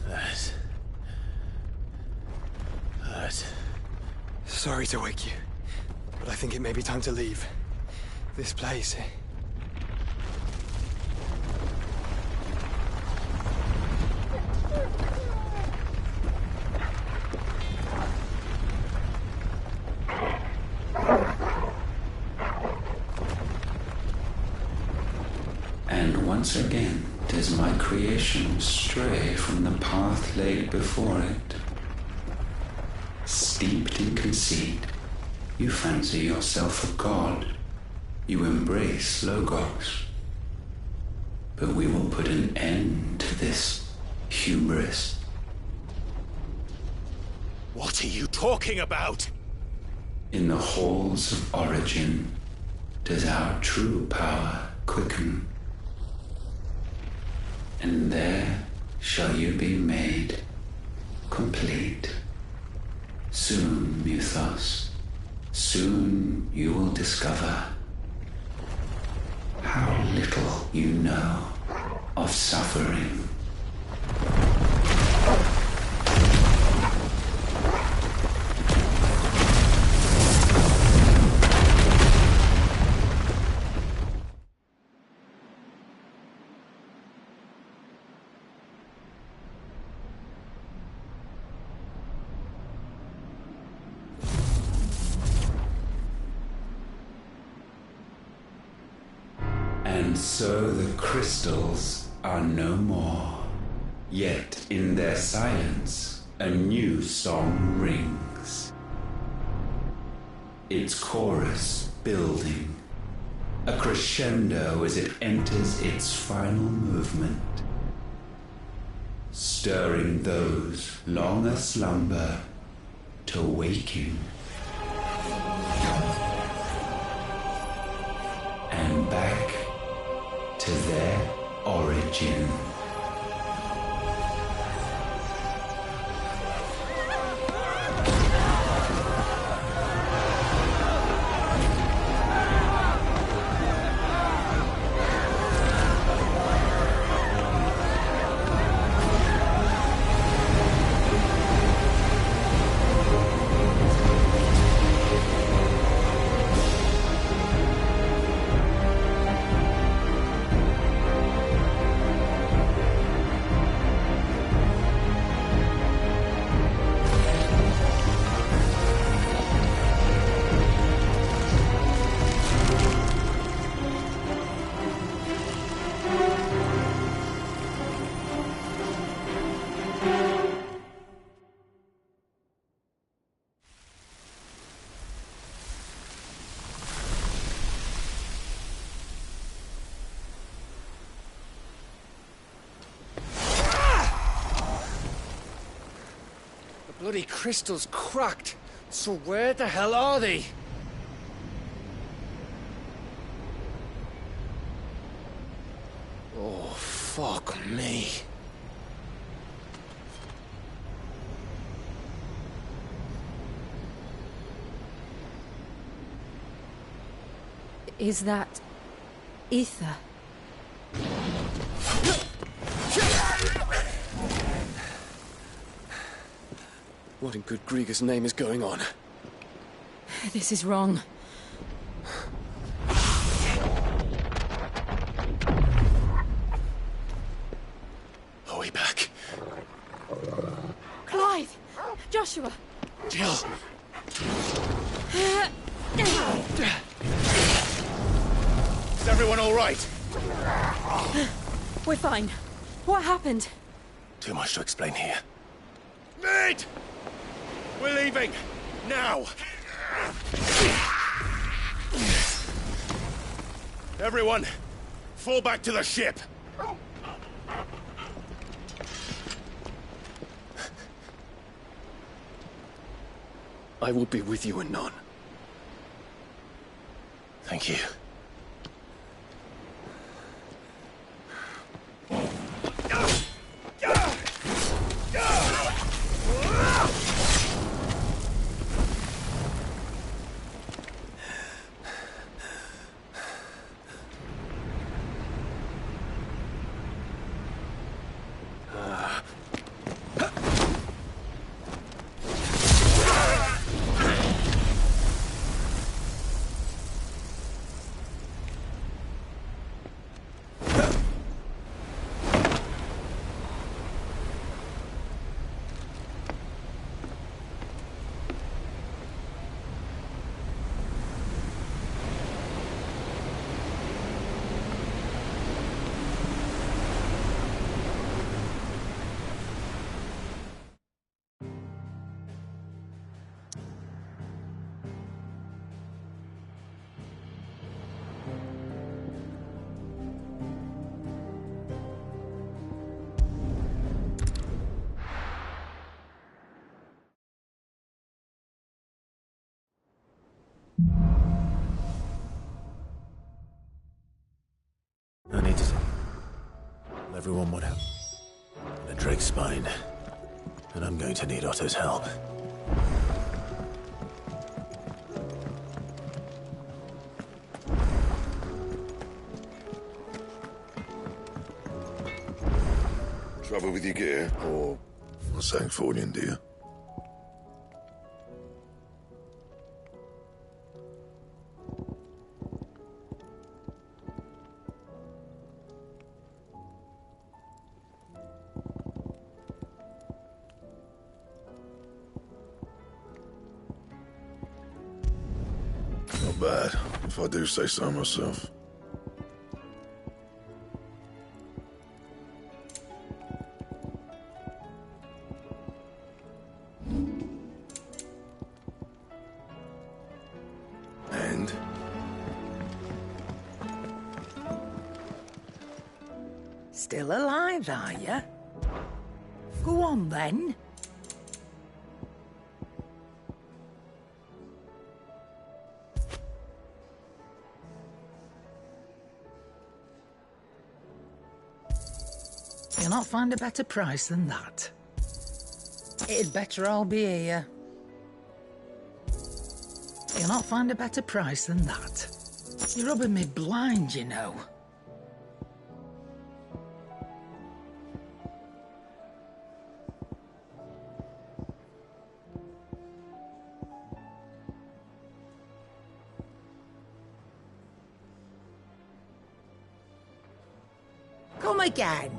That. Sorry to wake you, but I think it may be time to leave. This place. And once again does my creation stray from the path laid before it. Steeped in conceit, you fancy yourself a god. You embrace Logos. But we will put an end to this hubris. What are you talking about? In the halls of origin does our true power quicken. And there shall you be made complete. Soon, Mythos, soon you will discover how little you know of suffering. And so the crystals are no more. Yet in their silence, a new song rings. Its chorus building, a crescendo as it enters its final movement, stirring those long aslumber to waking. And back to their origin. bloody crystal's cracked. So where the hell are they? Oh, fuck me. Is that ether? What in good Grieger's name is going on? This is wrong. Are we back? Clive! Joshua! Jill! Is everyone all right? We're fine. What happened? Too much to explain here. Mate! We're leaving! Now! Everyone, fall back to the ship! I will be with you anon. Thank you. I need to tell everyone what happened. The Drake's spine. And I'm going to need Otto's help. Trouble with your gear, or something falling, do you? Not bad, if I do say so myself. And? Still alive, are you? Go on, then. You'll not find a better price than that. It'd better all be here. You'll not find a better price than that. You're rubbing me blind, you know. Come again.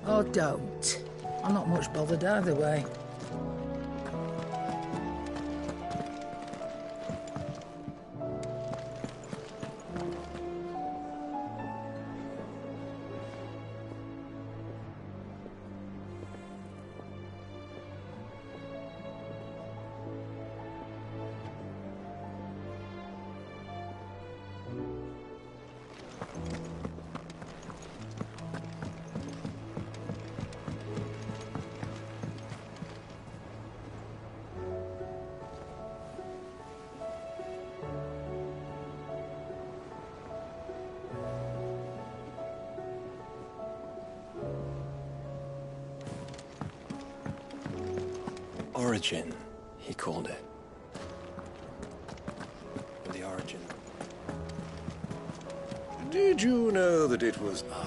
Or don't. I'm not much bothered either way. Origin, he called it. The origin. Did you know that it was I?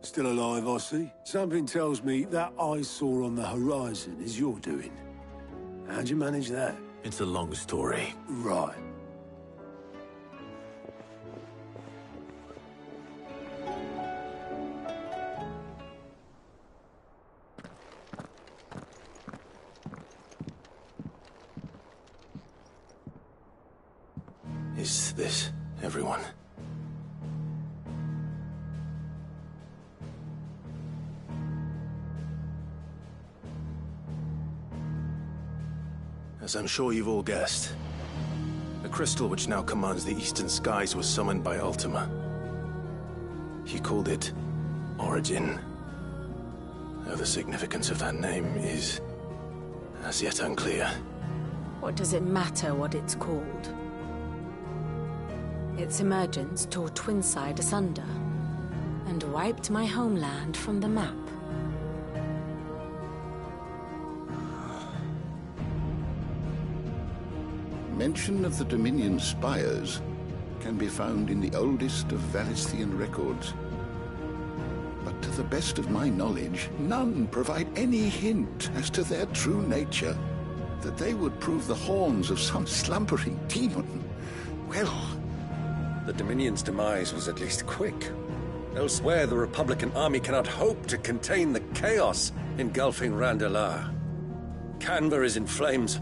Still alive, I see. Something tells me that I saw on the horizon is your doing. How'd you manage that? It's a long story. Right. Is this everyone? As I'm sure you've all guessed, the crystal which now commands the eastern skies was summoned by Ultima. He called it Origin. Though the significance of that name is as yet unclear. What does it matter what it's called? Its emergence tore Twinside asunder and wiped my homeland from the map. Mention of the Dominion spires can be found in the oldest of Valisthian records. But to the best of my knowledge, none provide any hint as to their true nature. That they would prove the horns of some slumbering demon. Well, The Dominion's demise was at least quick. Elsewhere, the Republican army cannot hope to contain the chaos engulfing Randalar. Canva is in flames,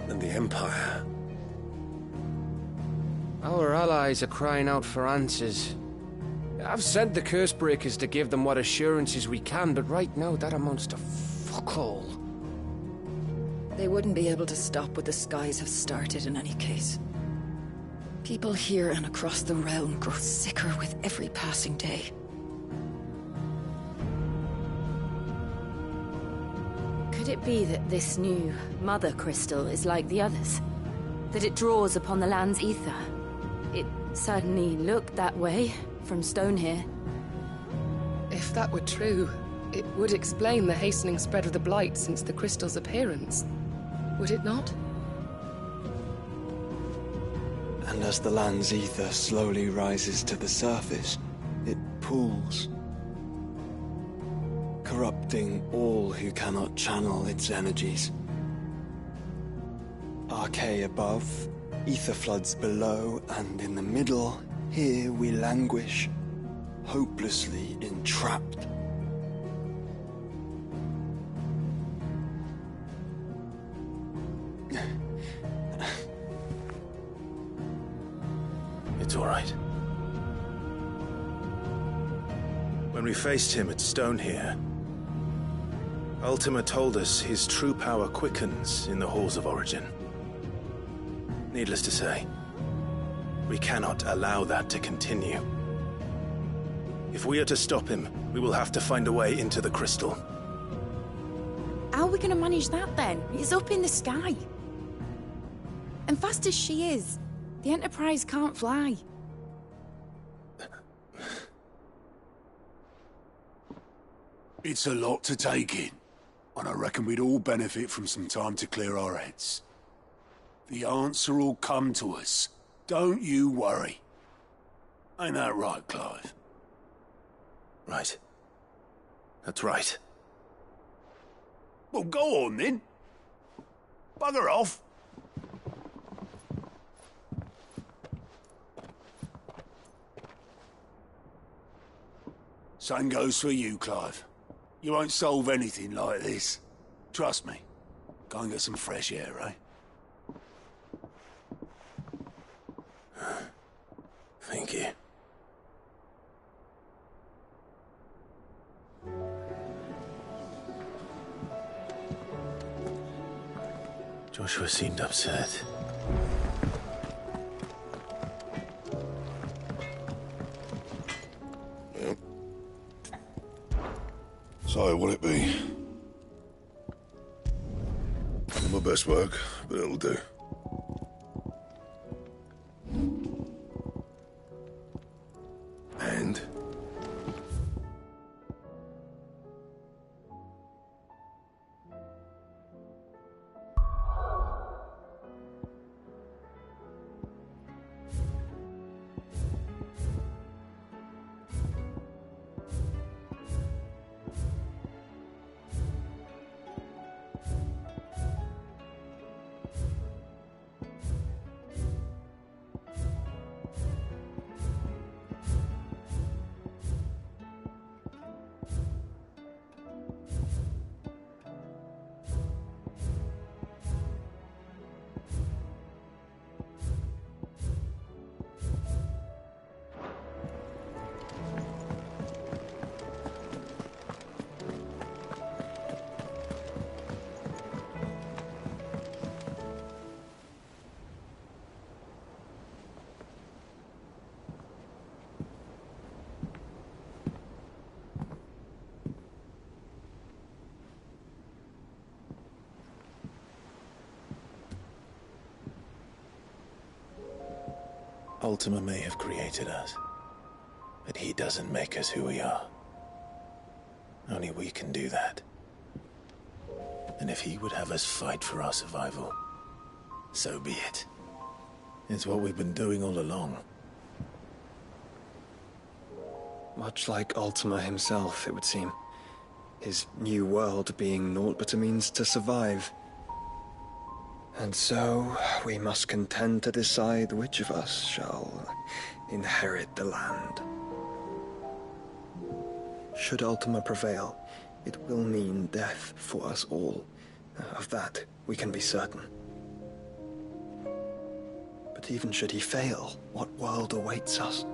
and the Empire. Our allies are crying out for answers. I've sent the Cursebreakers to give them what assurances we can, but right now that amounts to fuck all. They wouldn't be able to stop what the skies have started in any case. People here and across the realm grow sicker with every passing day. Could it be that this new Mother Crystal is like the others? That it draws upon the land's ether? It certainly looked that way from stone here. If that were true, it would explain the hastening spread of the Blight since the crystal's appearance. Would it not? And as the land's ether slowly rises to the surface, it pools, corrupting all who cannot channel its energies. Archay above, ether floods below, and in the middle, here we languish, hopelessly entrapped. It's all right. When we faced him at Stone here, Ultima told us his true power quickens in the halls of Origin. Needless to say, we cannot allow that to continue. If we are to stop him, we will have to find a way into the crystal. How are we gonna manage that then? It's up in the sky. And fast as she is, the Enterprise can't fly. It's a lot to take in, and I reckon we'd all benefit from some time to clear our heads. The answer will come to us. Don't you worry. Ain't that right, Clive? Right. That's right. Well, go on then. Bugger off. Same goes for you, Clive. You won't solve anything like this. Trust me. Go and get some fresh air, eh? Thank you. Joshua seemed upset. Yep. So, what'll it be? Not my best work, but it'll do. And? Ultima may have created us, but he doesn't make us who we are. Only we can do that. And if he would have us fight for our survival, so be it. It's what we've been doing all along. Much like Ultima himself, it would seem. His new world being naught but a means to survive. And so, we must contend to decide which of us shall inherit the land. Should Ultima prevail, it will mean death for us all. Of that, we can be certain. But even should he fail, what world awaits us?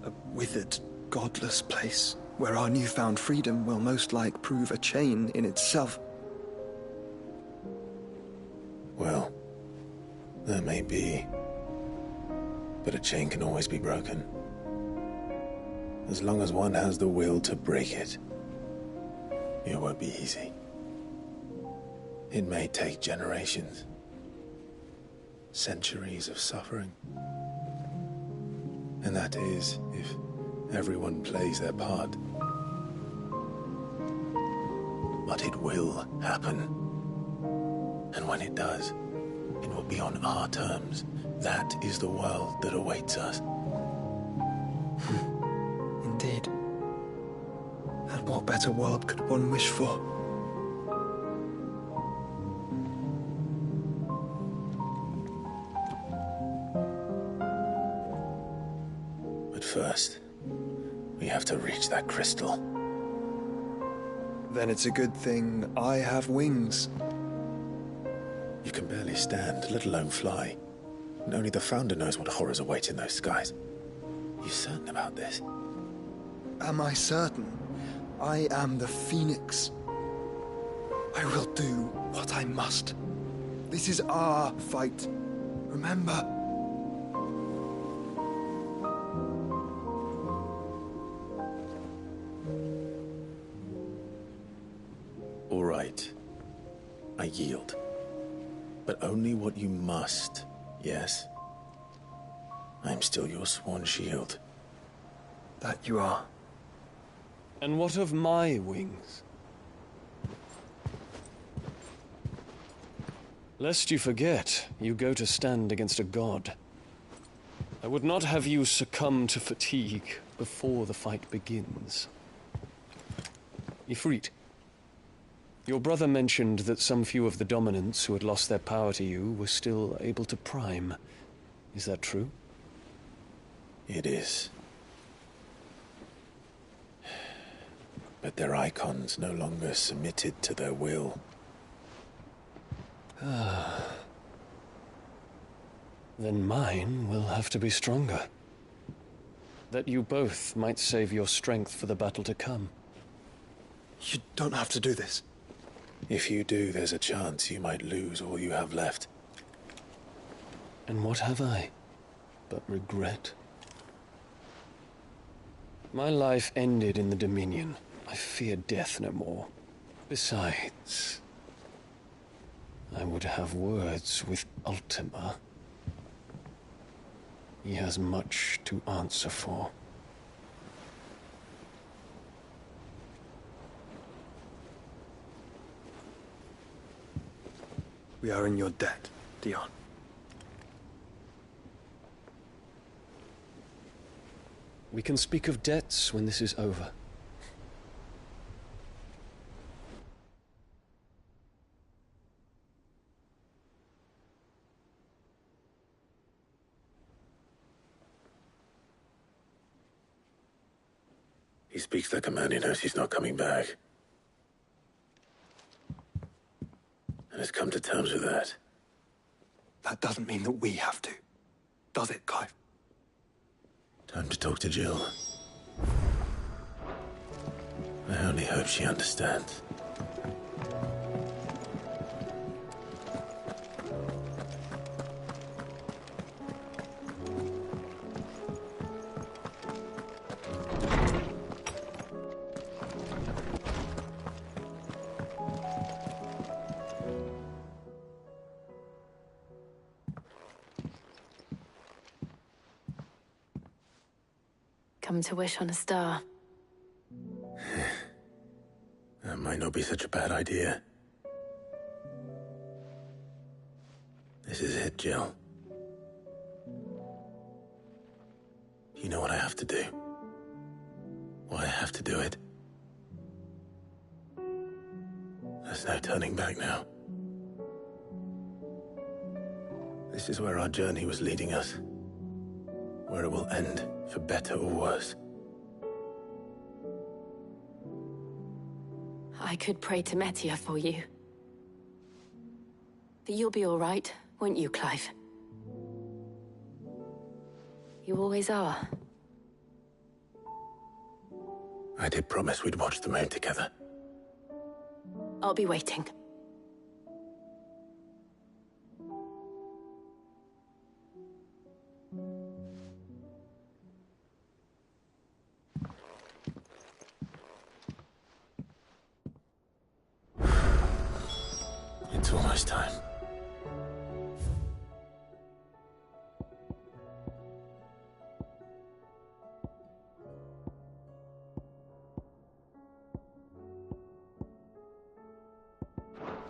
A withered, godless place, where our newfound freedom will most like prove a chain in itself. Well, that may be. But a chain can always be broken. As long as one has the will to break it. It won't be easy. It may take generations. Centuries of suffering. And that is, if everyone plays their part. But it will happen. And when it does, it will be on our terms. That is the world that awaits us. Indeed. And what better world could one wish for? But first, we have to reach that crystal. Then it's a good thing I have wings. You can barely stand, let alone fly. And only the Founder knows what horrors await in those skies. You certain about this? Am I certain? I am the Phoenix. I will do what I must. This is our fight. Remember? All right. I yield. But only what you must, yes? I'm still your sworn shield. That you are. And what of my wings? Lest you forget, you go to stand against a god. I would not have you succumb to fatigue before the fight begins. Ifrit, your brother mentioned that some few of the dominants who had lost their power to you were still able to prime. Is that true? It is. but their icons no longer submitted to their will. Then mine will have to be stronger. That you both might save your strength for the battle to come. You don't have to do this. If you do, there's a chance you might lose all you have left. And what have I but regret? My life ended in the Dominion. I fear death no more. Besides, I would have words with Ultima. He has much to answer for. We are in your debt, Dion. We can speak of debts when this is over. He speaks like a man who knows he's not coming back. And has come to terms with that. That doesn't mean that we have to, does it, Clive? Time to talk to Jill. I only hope she understands. Come to wish on a star. That might not be such a bad idea. This is it, Jill. You know what I have to do. Why I have to do it. There's no turning back now. This is where our journey was leading us. Where it will end, for better or worse. I could pray to Metia for you. But you'll be all right, won't you, Clive? You always are. I did promise we'd watch the moon together. I'll be waiting. It's almost time.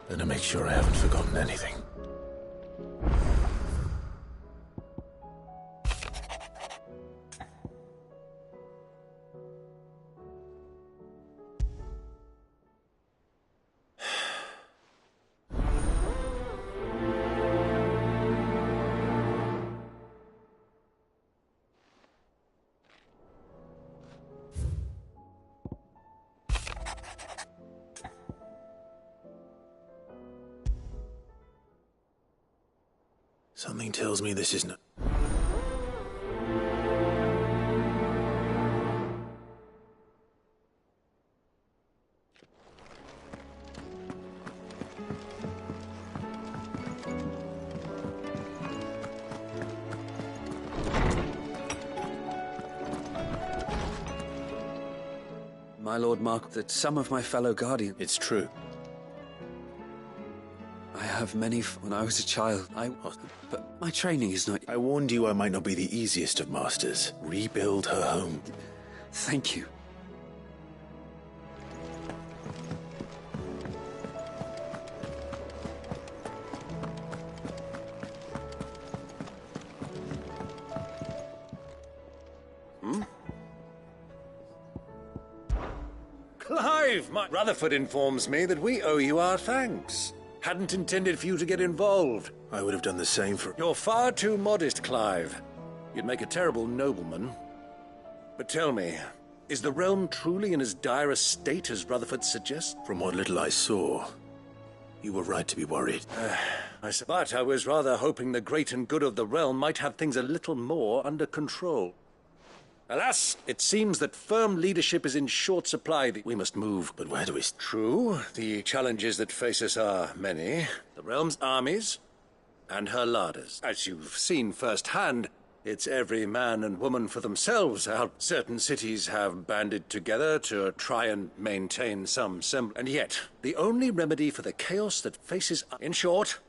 Better make sure I haven't forgotten anything. Something tells me this isn't. My Lord Mark, that some of my fellow Guardians... It's true. I have many when I was a child. But my training is not... I warned you I might not be the easiest of masters. Rebuild her home. Thank you. Clive, Rutherford informs me that we owe you our thanks. Hadn't intended for you to get involved. I would have done the same for... You're far too modest, Clive. You'd make a terrible nobleman. But tell me, Is the realm truly in as dire a state as Rutherford suggests? From what little I saw, you were right to be worried. But I was rather hoping the great and good of the realm might have things a little more under control. Alas, it seems that firm leadership is in short supply. We must move. But where do we... True, the challenges that face us are many. The realm's armies and her larders. As you've seen firsthand, it's every man and woman for themselves. How certain cities have banded together to try and maintain some semblance. And yet, the only remedy for the chaos that faces... In short,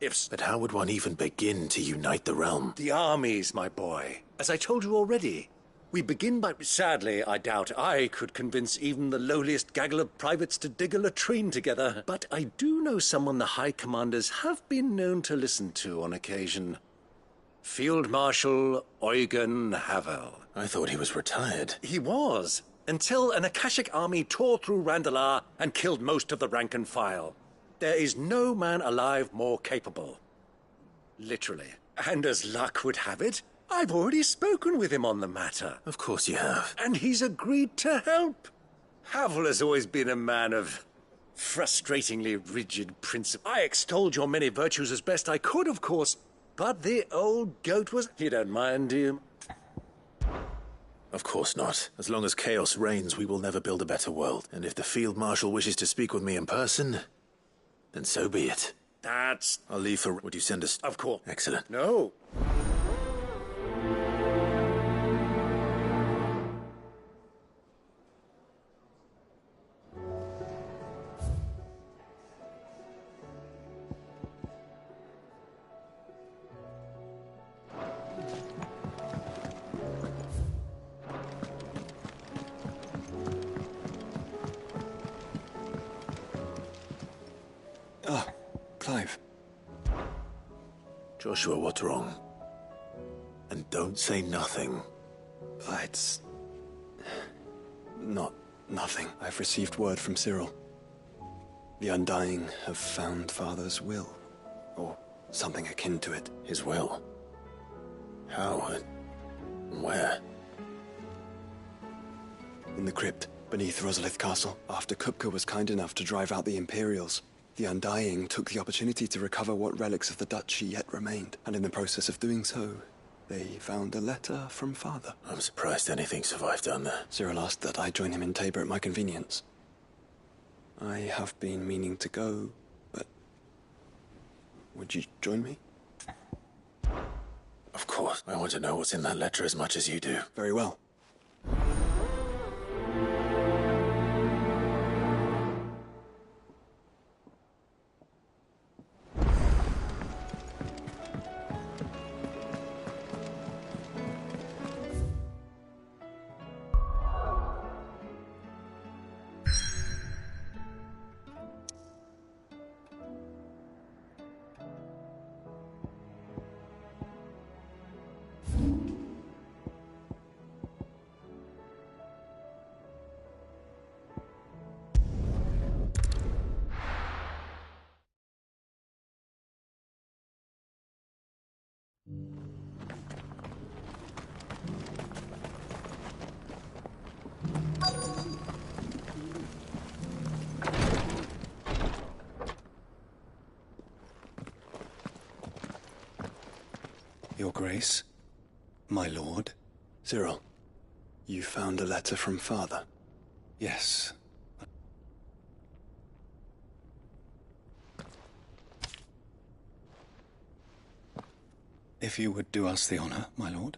ifs... But how would one even begin to unite the realm? The armies, my boy. As I told you already, we begin by... Sadly, I doubt I could convince even the lowliest gaggle of privates to dig a latrine together. But I do know someone the High Commanders have been known to listen to on occasion. Field Marshal Eugen Havel. I thought he was retired. He was, until an Akashic army tore through Randalar and killed most of the rank and file. There is no man alive more capable. Literally. And as luck would have it, I've already spoken with him on the matter. Of course you have. And he's agreed to help. Havel has always been a man of frustratingly rigid principle. I extolled your many virtues as best I could, of course, but the old goat was... You don't mind, do you? Of course not. As long as chaos reigns, we will never build a better world. And if the Field Marshal wishes to speak with me in person, then so be it. That's... I'll leave for... Would you send us... Of course. Excellent. No. Clive. Joshua, what's wrong? And don't say nothing. It's... nothing. I've received word from Cyril. The Undying have found Father's will. Or something akin to it. His will? How? And where? In the crypt, beneath Rosalith Castle. After Kupka was kind enough to drive out the Imperials, the Undying took the opportunity to recover what relics of the Duchy yet remained. And in the process of doing so, they found a letter from Father. I'm surprised anything survived down there. Cyril asked that I join him in Tabor at my convenience. I have been meaning to go, but... Would you join me? Of course. I want to know what's in that letter as much as you do. Very well. Your Grace, my lord. Cyril, you found a letter from Father? Yes. If you would do us the honor, my lord.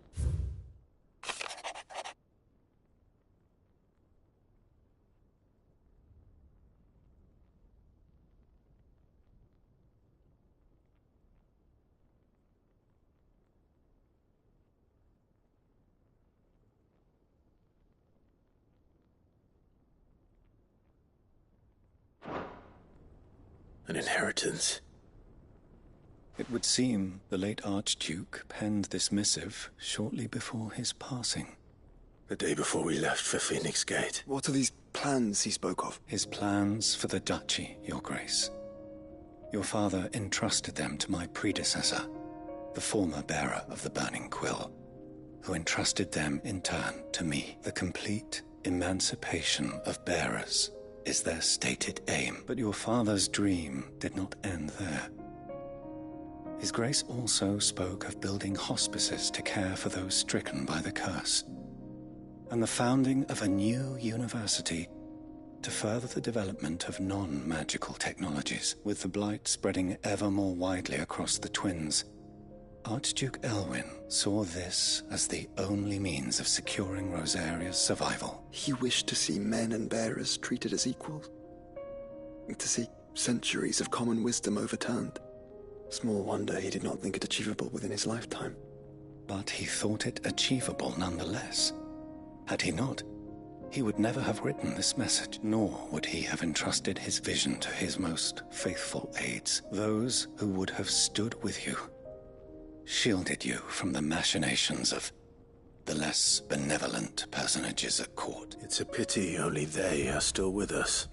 An inheritance. It would seem the late Archduke penned this missive shortly before his passing. The day before we left for Phoenix Gate. What are these plans he spoke of? His plans for the Duchy, Your Grace. Your father entrusted them to my predecessor, the former bearer of the Burning Quill, who entrusted them in turn to me. The complete emancipation of bearers is their stated aim. But your father's dream did not end there. His Grace also spoke of building hospices to care for those stricken by the curse, and the founding of a new university to further the development of non-magical technologies. With the blight spreading ever more widely across the Twins, Archduke Elwyn saw this as the only means of securing Rosaria's survival. He wished to see men and bearers treated as equals, to see centuries of common wisdom overturned. Small wonder he did not think it achievable within his lifetime. But he thought it achievable nonetheless. Had he not, he would never have written this message, nor would he have entrusted his vision to his most faithful aides, those who would have stood with you, shielded you from the machinations of the less benevolent personages at court. It's a pity only they are still with us.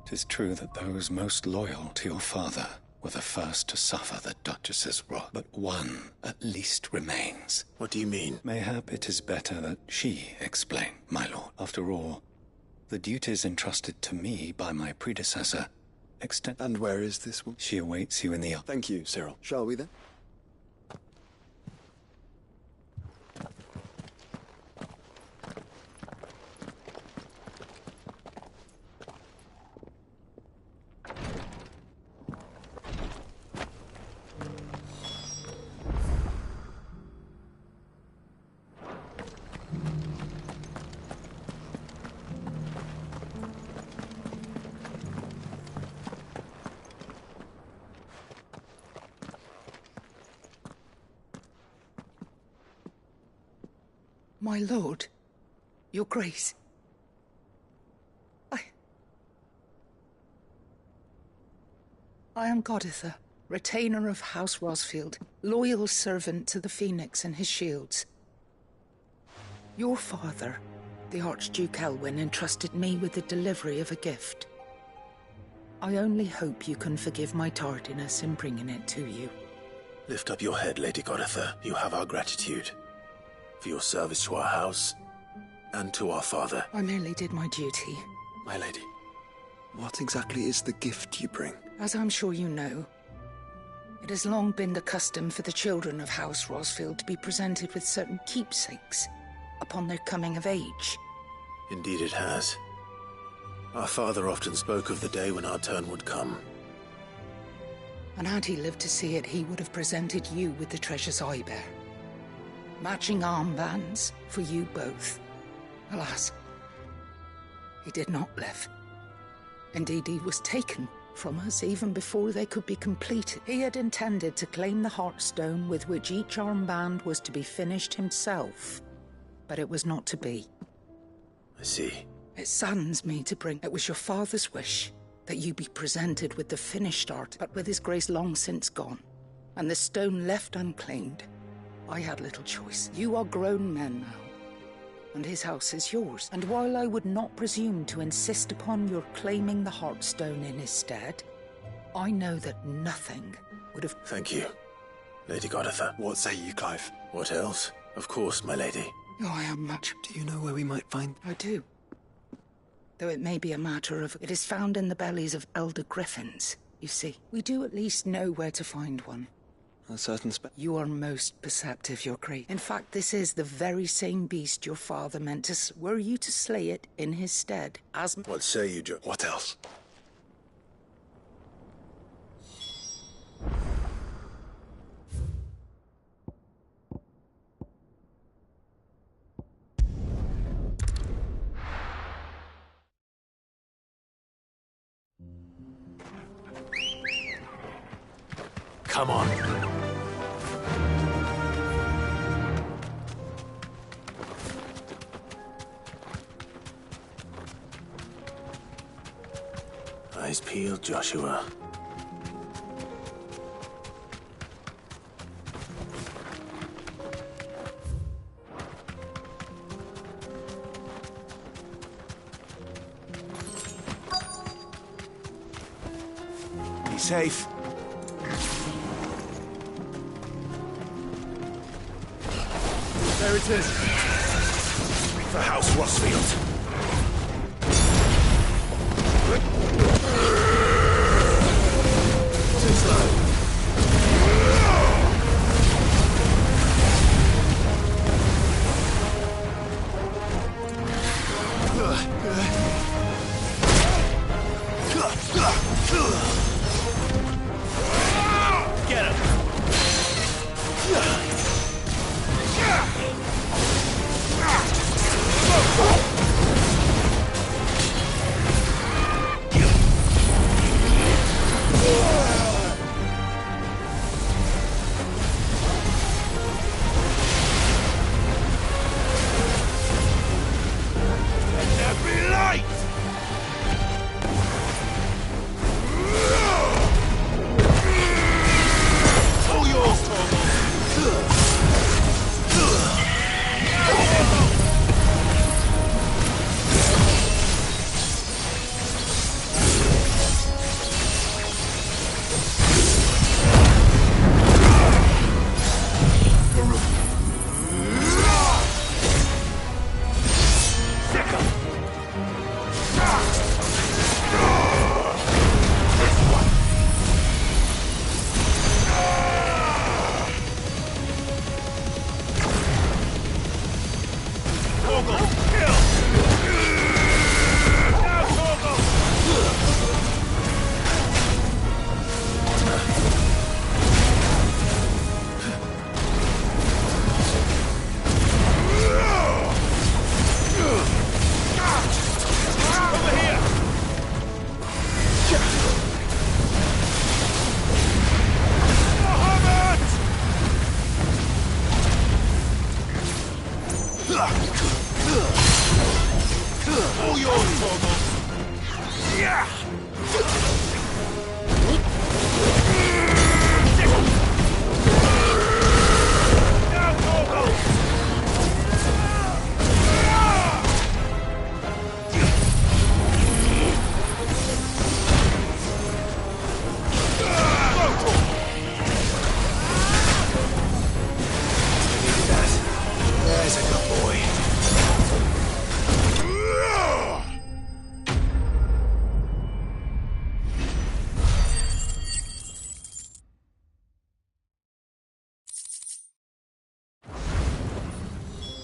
'Tis true that those most loyal to your father were the first to suffer the Duchess's wrath, but one at least remains. What do you mean? Mayhap it is better that she explain, my lord. After all, the duties entrusted to me by my predecessor extend... And where is this one? She awaits you in the... Thank you, Cyril. Shall we then? My lord, your grace. I am Goditha, retainer of House Rosfield, loyal servant to the Phoenix and his shields. Your father, the Archduke Elwyn, entrusted me with the delivery of a gift. I only hope you can forgive my tardiness in bringing it to you. Lift up your head, Lady Goditha. You have our gratitude for your service to our house and to our father. I merely did my duty. My lady, what exactly is the gift you bring? As I'm sure you know, it has long been the custom for the children of House Rosfield to be presented with certain keepsakes upon their coming of age. Indeed it has. Our father often spoke of the day when our turn would come. And had he lived to see it, he would have presented you with the treasures I bear. Matching armbands for you both. Alas, he did not live. Indeed, he was taken from us even before they could be completed. He had intended to claim the Heartstone with which each armband was to be finished himself, but it was not to be. I see. It saddens me to bring... It was your father's wish that you be presented with the finished art, but with his grace long since gone, and the stone left unclaimed, I had little choice. You are grown men now, and his house is yours. And while I would not presume to insist upon your claiming the Heartstone in his stead, I know that nothing would have... Thank you, Lady Goditha. What say you, Clive? What else? Of course, my lady. Oh, I am much... Do you know where we might find... I do. Though it may be a matter of... It is found in the bellies of elder griffins, you see. We do at least know where to find one. A certain You are most perceptive, your grace. In fact, this is the very same beast your father meant to... Were you to slay it in his stead, as... What say you, Joe? What else? Come on. Eyes peeled, Joshua. Be safe. There it is. For House Rosfield. Too slow. Get him! All yours, Torgal. Yeah! Now, Torgal! There's a good boy.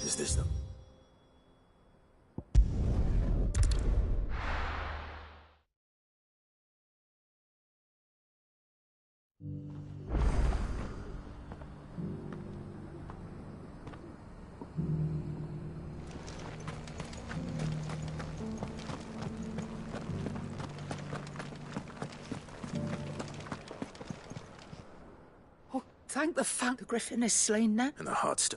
Is this them? Oh, thank the fact the griffin is slain now. And the Heartstone.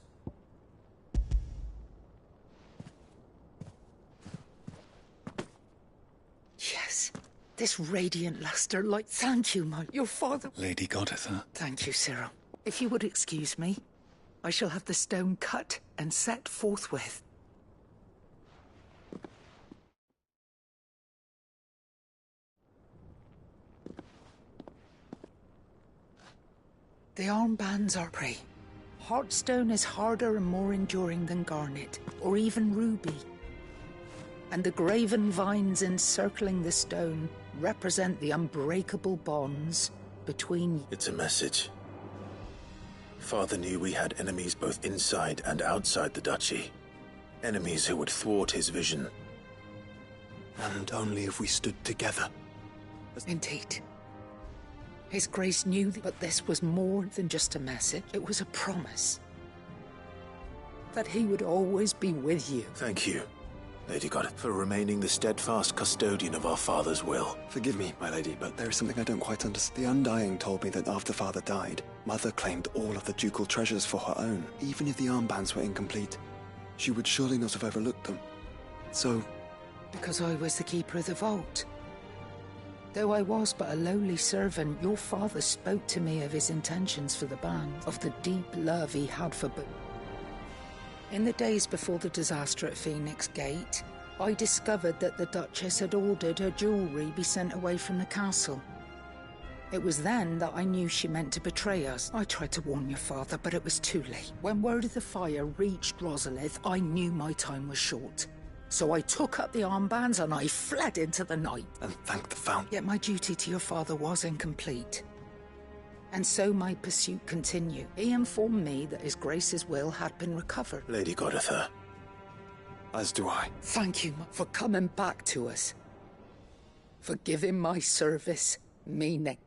Yes, this radiant luster light. Thank you, your father. Lady Goditha. Thank you, Cyril. If you would excuse me, I shall have the stone cut and set forthwith. The armbands are prey. Heartstone is harder and more enduring than garnet, or even ruby. And the graven vines encircling the stone represent the unbreakable bonds between... It's a message. Father knew we had enemies both inside and outside the duchy. Enemies who would thwart his vision. And only if we stood together. Indeed. His Grace knew that, but this was more than just a message. It was a promise. That he would always be with you. Thank you, Lady Goditha, for remaining the steadfast custodian of our father's will. Forgive me, my lady, but there is something I don't quite understand. The Undying told me that after Father died, Mother claimed all of the ducal treasures for her own. Even if the armbands were incomplete, she would surely not have overlooked them. So... Because I was the keeper of the vault. Though I was but a lowly servant, your father spoke to me of his intentions for the band, of the deep love he had for both. In the days before the disaster at Phoenix Gate, I discovered that the Duchess had ordered her jewellery be sent away from the castle. It was then that I knew she meant to betray us. I tried to warn your father, but it was too late. When word of the fire reached Rosalith, I knew my time was short. So I took up the armbands and I fled into the night. And thank the Fount. Yet my duty to your father was incomplete. And so my pursuit continued. He informed me that His Grace's will had been recovered. Lady Goditha. As do I. Thank you for coming back to us. For giving my service meaning.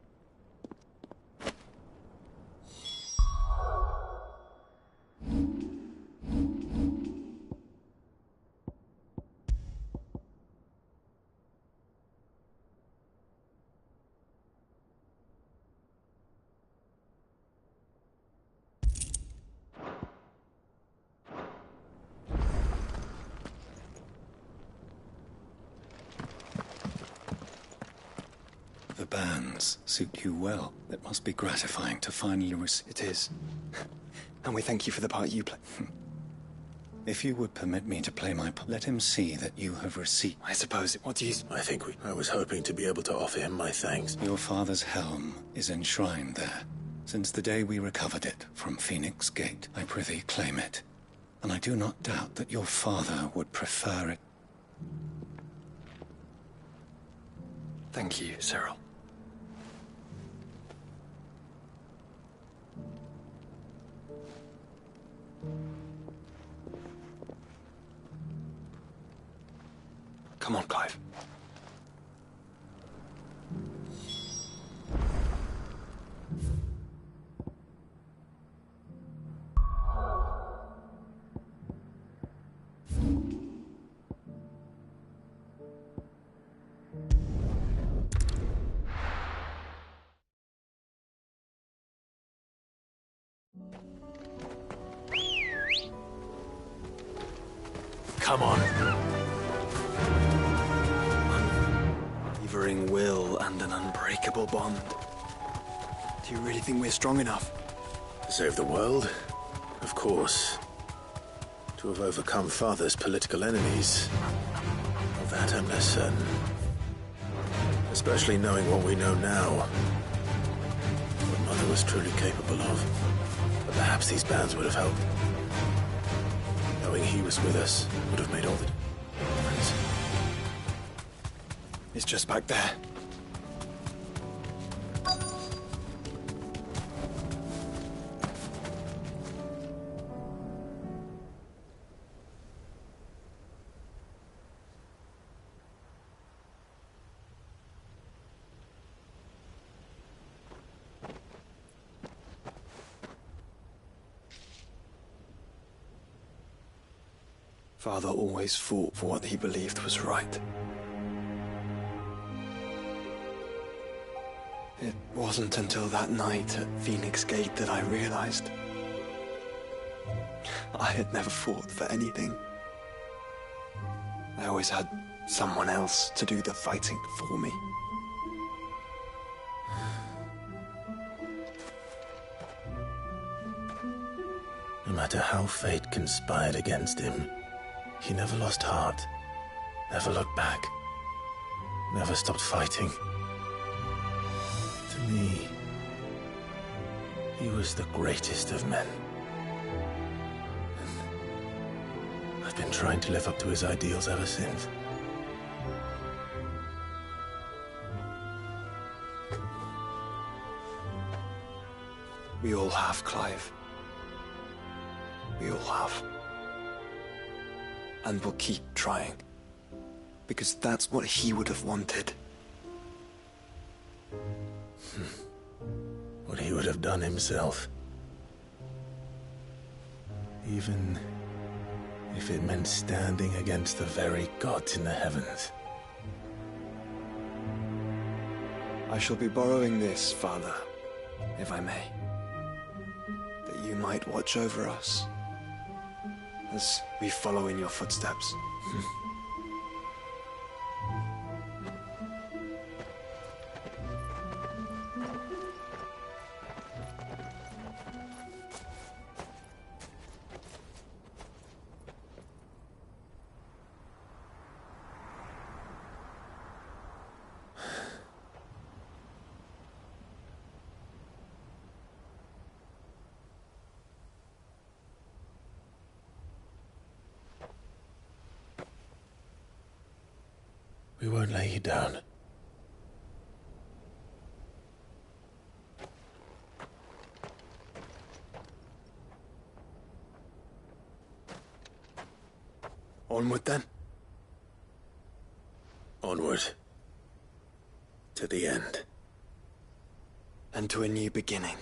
The bands suit you well. It must be gratifying to finally receive... It is. And we thank you for the part you play. If you would permit me to play my part, let him see that you have received... I suppose. What do you... I was hoping to be able to offer him my thanks. Your father's helm is enshrined there. Since the day we recovered it from Phoenix Gate, I prithee claim it. And I do not doubt that your father would prefer it. Thank you, Cyril. Come on, Clive. Come on. Unwavering will and an unbreakable bond. Do you really think we're strong enough? To save the world? Of course. To have overcome Father's political enemies? Of that I'm less certain. Especially knowing what we know now. What Mother was truly capable of. But perhaps these bands would have helped. Knowing he was with us would have made all the difference. It's just back there. Father always fought for what he believed was right. It wasn't until that night at Phoenix Gate that I realized I had never fought for anything. I always had someone else to do the fighting for me. No matter how fate conspired against him, he never lost heart, never looked back, never stopped fighting. To me, he was the greatest of men. And I've been trying to live up to his ideals ever since. We all have, Clive. We all have. And we'll keep trying. Because that's what he would have wanted. What he would have done himself. Even if it meant standing against the very gods in the heavens. I shall be borrowing this, Father, if I may. That you might watch over us as we follow in your footsteps. We won't lay you down. Onward, then? Onward. To the end. And to a new beginning.